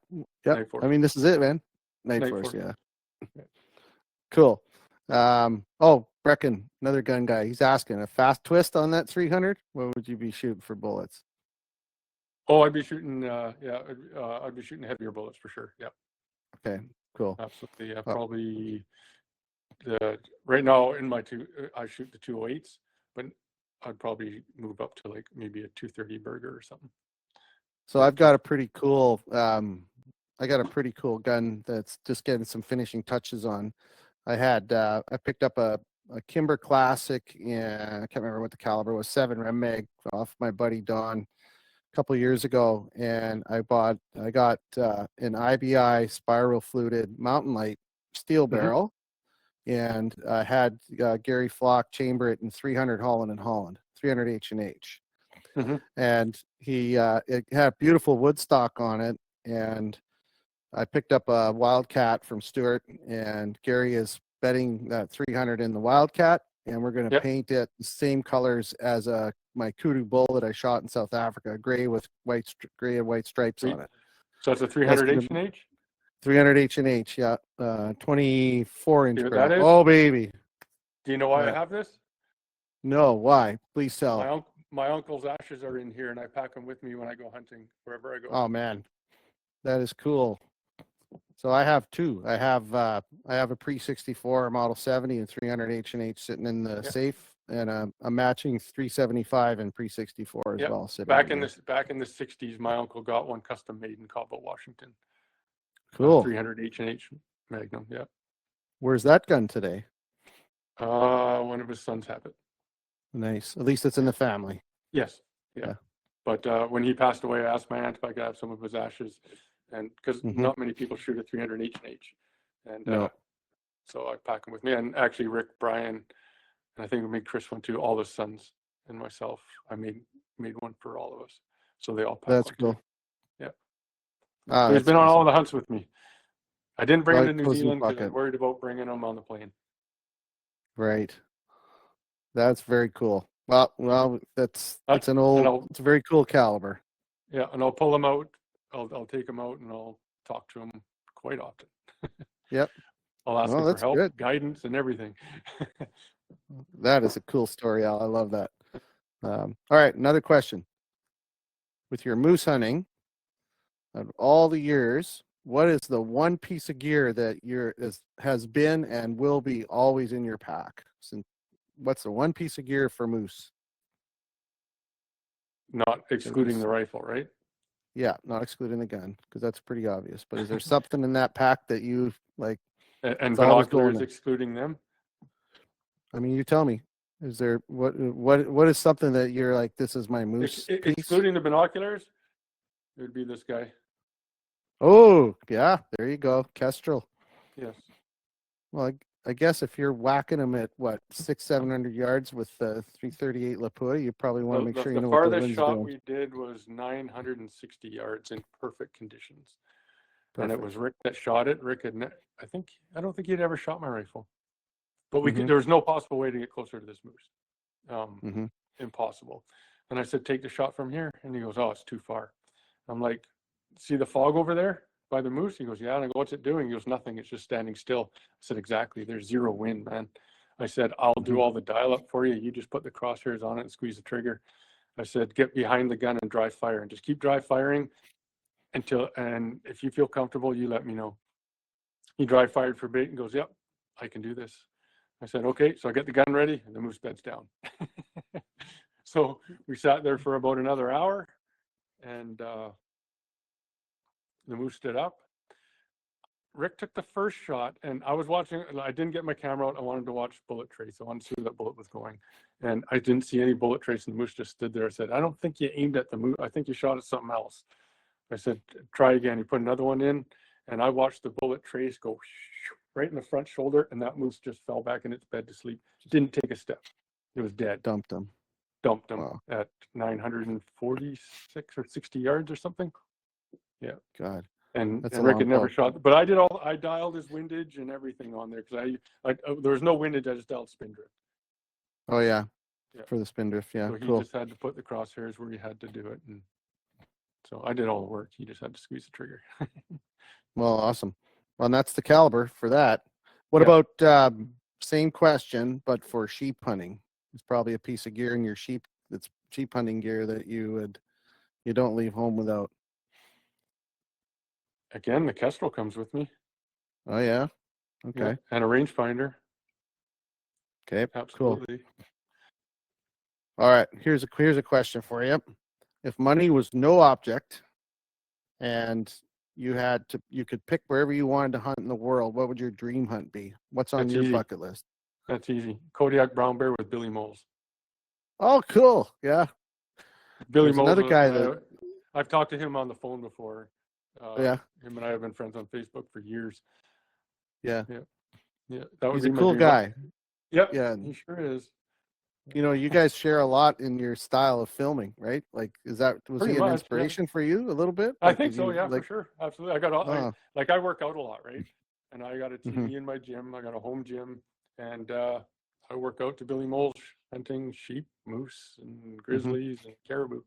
[SPEAKER 2] I mean, this is it, man. Night Force, yeah. Cool. Brecken, another gun guy. He's asking a fast twist on that 300. What would you be shooting for bullets?
[SPEAKER 3] Oh, I'd be shooting. I'd be shooting heavier bullets for sure. Yeah.
[SPEAKER 2] Okay. Cool.
[SPEAKER 3] Absolutely. Yeah. Probably right now in my I shoot the 208s, but I'd probably move up to like maybe a 230 Burger or something.
[SPEAKER 2] So I've got a pretty cool. I got a pretty cool gun that's just getting some finishing touches on. I picked up a Kimber Classic, I can't remember what the caliber was, 7 Rem Mag off my buddy Don a couple of years ago, and I got an IBI spiral fluted Mountain Light steel barrel, and I had Gary Flock chamber it in 300 Holland & Holland, 300 H&H. And it had beautiful wood stock on it, and I picked up a Wildcat from Stuart, and Gary is betting that 300 in the Wildcat, and we're going to paint it the same colors as my Kudu Bull that I shot in South Africa, gray and white stripes on it.
[SPEAKER 3] So it's a 300 H&H?
[SPEAKER 2] 300 H&H, yeah. 24-inch barrel.
[SPEAKER 3] That is?
[SPEAKER 2] Oh, baby.
[SPEAKER 3] Do you know why I have this?
[SPEAKER 2] No, why? Please tell.
[SPEAKER 3] My uncle's ashes are in here, and I pack them with me when I go hunting, wherever I go.
[SPEAKER 2] Oh, man. That is cool. So I have two. I have a pre-64 Model 70 and 300 H&H sitting in the safe, and a matching 375 and pre-64 as well.
[SPEAKER 3] Back in the 60s, my uncle got one custom made in Cobble, Washington.
[SPEAKER 2] Cool.
[SPEAKER 3] 300 H&H Magnum. Yeah.
[SPEAKER 2] Where's that gun today?
[SPEAKER 3] One of his sons have it.
[SPEAKER 2] Nice. At least it's in the family.
[SPEAKER 3] Yes. Yeah. But when he passed away, I asked my aunt if I could have some of his ashes. And because not many people shoot a 300 H&H, and so I pack them with me. And actually, Rick, Brian, and I think we made Chris one too. All the sons and myself, I made one for all of us. So they all pack.
[SPEAKER 2] That's cool.
[SPEAKER 3] Too. Yeah. He's been on all the hunts with me. I didn't bring him to New Zealand because I was worried about bringing him on the plane.
[SPEAKER 2] Right. That's very cool. Well, it's a very cool caliber.
[SPEAKER 3] Yeah, and I'll pull him out. I'll take him out and I'll talk to him quite often.
[SPEAKER 2] Yep.
[SPEAKER 3] I'll ask him for help, guidance, and everything.
[SPEAKER 2] That is a cool story, Al. I love that. All right, another question. With your moose hunting, of all the years, what is the one piece of gear that has been and will be always in your pack? What's the one piece of gear for moose?
[SPEAKER 3] Not excluding the rifle, right?
[SPEAKER 2] Yeah, not excluding the gun, because that's pretty obvious. But is there something in that pack that you like?
[SPEAKER 3] And
[SPEAKER 2] thought was going
[SPEAKER 3] binoculars
[SPEAKER 2] there?
[SPEAKER 3] excluding them.
[SPEAKER 2] I mean, you tell me. Is there what is something that you're like? This is my moose piece.
[SPEAKER 3] Excluding the binoculars, it would be this guy.
[SPEAKER 2] Oh yeah, there you go, Kestrel.
[SPEAKER 3] Yes.
[SPEAKER 2] Well, I guess if you're whacking them at what 600-700 yards with the 338 Lapua, you probably want to make sure you know what the wind's
[SPEAKER 3] farthest shot
[SPEAKER 2] doing.
[SPEAKER 3] we did was 960 yards in perfect conditions.
[SPEAKER 2] Perfect.
[SPEAKER 3] And it was Rick that shot it. Rick had, I don't think he'd ever shot my rifle, but there was no possible way to get closer to this moose. Impossible. And I said, take the shot from here. And he goes, oh, it's too far. I'm like, see the fog over there by the moose? He goes, yeah. And I go, what's it doing? He goes, nothing. It's just standing still. I said, exactly. There's zero wind, man. I said, I'll do all the dial up for you. You just put the crosshairs on it and squeeze the trigger. I said, get behind the gun and dry fire and just keep dry firing and if you feel comfortable, you let me know. He dry fired for bait and goes, yep, I can do this. I said, okay. So I get the gun ready and the moose beds down. So we sat there for about another hour and the moose stood up. Rick took the first shot and I was watching. I didn't get my camera out. I wanted to watch bullet trace. I wanted to see where that bullet was going. And I didn't see any bullet trace and the moose just stood there. I said, I don't think you aimed at the moose. I think you shot at something else. I said, try again. He put another one in and I watched the bullet trace go right in the front shoulder and that moose just fell back in its bed to sleep. Didn't take a step. It was dead.
[SPEAKER 2] Dumped him
[SPEAKER 3] Wow. At 946 or 60 yards or something. Yeah.
[SPEAKER 2] God.
[SPEAKER 3] And Rick had never shot, but I dialed his windage and everything on there because there was no windage. I just dialed spin drift.
[SPEAKER 2] Oh yeah. For the spin drift. Yeah.
[SPEAKER 3] So he just had to put the crosshairs where he had to do it. And so I did all the work. He just had to squeeze the trigger.
[SPEAKER 2] Well, awesome. Well, and that's the caliber for that. What about same question, but for sheep hunting? It's probably a piece of gear in your sheep hunting gear that you don't leave home without.
[SPEAKER 3] Again, the Kestrel comes with me.
[SPEAKER 2] Oh yeah. Okay.
[SPEAKER 3] Yeah. And a rangefinder.
[SPEAKER 2] Okay.
[SPEAKER 3] Absolutely.
[SPEAKER 2] Cool. All right. Here's a question for you. If money was no object and you could pick wherever you wanted to hunt in the world, what would your dream hunt be? What's on your bucket list?
[SPEAKER 3] That's easy. Kodiak brown bear with Billy Moles.
[SPEAKER 2] Oh, cool. Yeah.
[SPEAKER 3] Billy Moles.
[SPEAKER 2] Another guy that
[SPEAKER 3] I've talked to him on the phone before.
[SPEAKER 2] Yeah.
[SPEAKER 3] Him and I have been friends on Facebook for years.
[SPEAKER 2] Yeah.
[SPEAKER 3] Yeah. That
[SPEAKER 2] He's a cool guy.
[SPEAKER 3] Yep.
[SPEAKER 2] Yeah.
[SPEAKER 3] He sure is.
[SPEAKER 2] You know, you guys share a lot in your style of filming, right? Like, was he an inspiration for you a little bit?
[SPEAKER 3] I think so. Yeah, for sure. Absolutely. I got I work out a lot, right? And I got a TV in my gym. I got a home gym, and I work out to Billy Moles hunting sheep, moose, and grizzlies and caribou.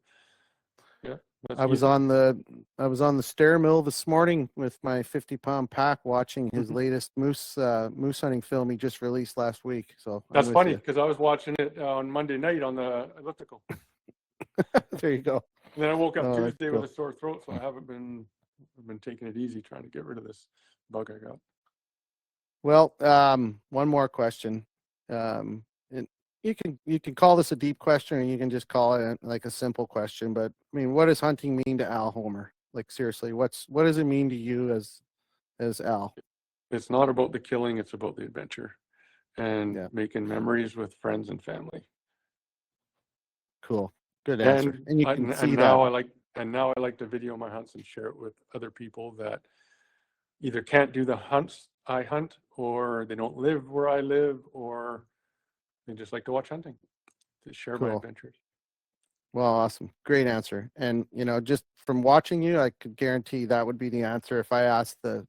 [SPEAKER 3] Yeah.
[SPEAKER 2] I was on the stair mill this morning with my 50-pound pack watching his latest moose hunting film he just released last week. So
[SPEAKER 3] that's funny because I was watching it on Monday night on the elliptical.
[SPEAKER 2] There you go.
[SPEAKER 3] And then I woke up Tuesday with a sore throat, so I've been taking it easy trying to get rid of this bug I got.
[SPEAKER 2] Well, one more question. You can call this a deep question, or you can just call it like a simple question. But I mean, what does hunting mean to Al Homer? Like seriously, what does it mean to you as Al?
[SPEAKER 3] It's not about the killing; it's about the adventure and making memories with friends and family.
[SPEAKER 2] Cool, good answer. And you can see now
[SPEAKER 3] I like to video my hunts and share it with other people that either can't do the hunts I hunt, or they don't live where I live, or they just like to watch hunting, to share my adventures.
[SPEAKER 2] Well, awesome. Great answer. And, just from watching you, I could guarantee that would be the answer. If I asked the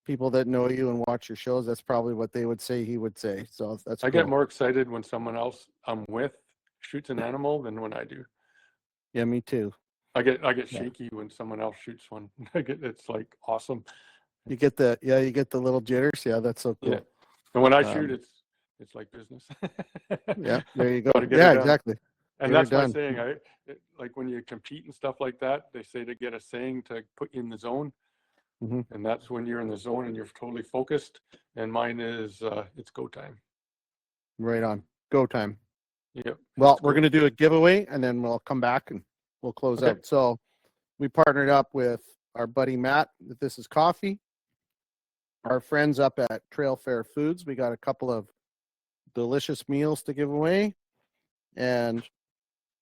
[SPEAKER 2] people that know you and watch your shows, that's probably what they would say he would say. So that's
[SPEAKER 3] I get more excited when someone else I'm with shoots an animal than when I do.
[SPEAKER 2] Yeah, me too.
[SPEAKER 3] I get shaky when someone else shoots one. It's like awesome.
[SPEAKER 2] You get the little jitters. Yeah, that's so cool.
[SPEAKER 3] Yeah. And when I shoot, it's like business.
[SPEAKER 2] Yeah, there you go. Yeah, exactly.
[SPEAKER 3] And that's my saying. Like when you compete and stuff like that, they say to get a saying to put you in the zone. And that's when you're in the zone and you're totally focused. And mine is it's go time.
[SPEAKER 2] Right on. Go time.
[SPEAKER 3] Yep.
[SPEAKER 2] Well, we're going to do a giveaway and then we'll come back and we'll close out. So we partnered up with our buddy Matt at This Is Coffee, our friends up at Trail Fair Foods. We got a couple of delicious meals to give away, and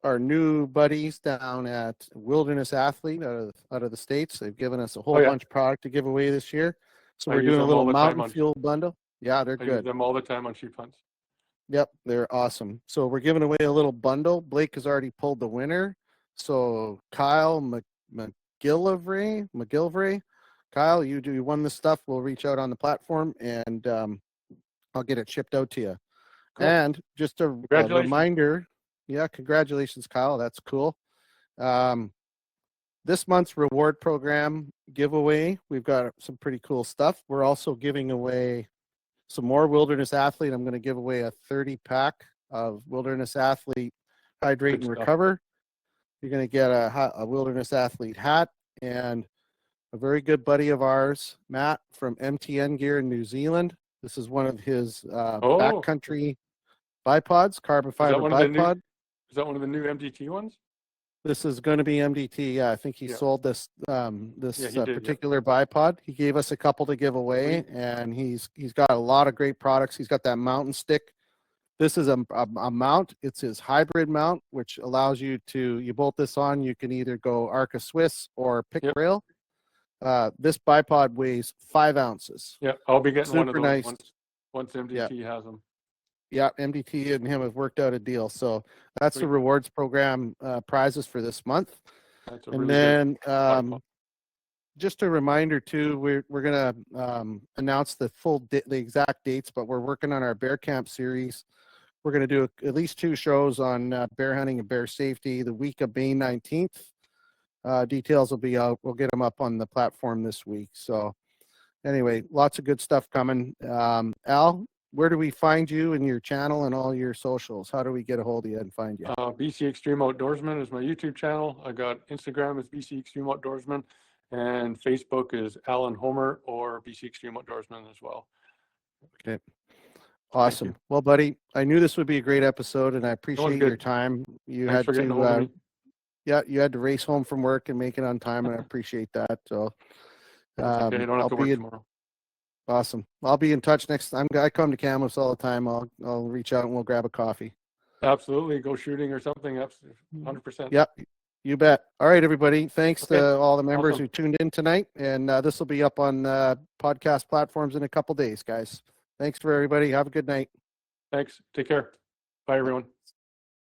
[SPEAKER 2] our new buddies down at Wilderness Athlete out of the States. They've given us a whole bunch of product to give away this year. So we're doing a little mountain fuel bundle. Yeah, they're good.
[SPEAKER 3] I use them all the time on sheep hunts.
[SPEAKER 2] Yep, they're awesome. So we're giving away a little bundle. Blake has already pulled the winner. So Kyle McGillivray, Kyle, you won this stuff. We'll reach out on the platform, and I'll get it shipped out to you. Cool. And just a reminder, congratulations, Kyle. That's cool. This month's reward program giveaway, we've got some pretty cool stuff. We're also giving away some more Wilderness Athlete. I'm going to give away a 30-pack of Wilderness Athlete Hydrate and Recover. You're going to get a Wilderness Athlete hat, and a very good buddy of ours, Matt from MTN Gear in New Zealand. This is one of his backcountry bipods, carbon fiber bipod.
[SPEAKER 3] Is that one of the new MDT ones?
[SPEAKER 2] This is going to be MDT. Yeah, I think he sold this particular bipod. He gave us a couple to give away, and he's got a lot of great products. He's got that mountain stick. This is a mount. It's his hybrid mount, which allows you bolt this on. You can either go Arca Swiss or pick rail. This bipod weighs 5 ounces.
[SPEAKER 3] Yeah, I'll be getting one of those
[SPEAKER 2] nice.
[SPEAKER 3] once MDT has them.
[SPEAKER 2] Yeah, MDT and him have worked out a deal. So that's the rewards program prizes for this month. And then just a reminder too, we're gonna announce the the exact dates, but we're working on our bear camp series. We're gonna do at least 2 shows on bear hunting and bear safety the week of May 19th. Details will be out. We'll get them up on the platform this week. So anyway, lots of good stuff coming. Al, where do we find you in your channel and all your socials? How do we get a hold of you and find you?
[SPEAKER 3] BC Extreme Outdoorsman is my YouTube channel. I got Instagram as BC Extreme Outdoorsman, and Facebook is Alan Homer or BC Extreme Outdoorsman as well.
[SPEAKER 2] Okay. Awesome. Well, buddy, I knew this would be a great episode, and I appreciate your time. You had to you had to race home from work and make it on time, and I appreciate that. So
[SPEAKER 3] okay, I don't have to work tomorrow.
[SPEAKER 2] Awesome. I'll be in touch next time. I come to Kamloops all the time. I'll reach out and we'll grab a coffee.
[SPEAKER 3] Absolutely. Go shooting or something. 100%.
[SPEAKER 2] Yep. You bet. All right, everybody. Thanks to all the members who tuned in tonight. And this will be up on podcast platforms in a couple days, guys. Thanks for everybody. Have a good night.
[SPEAKER 3] Thanks. Take care. Bye, everyone.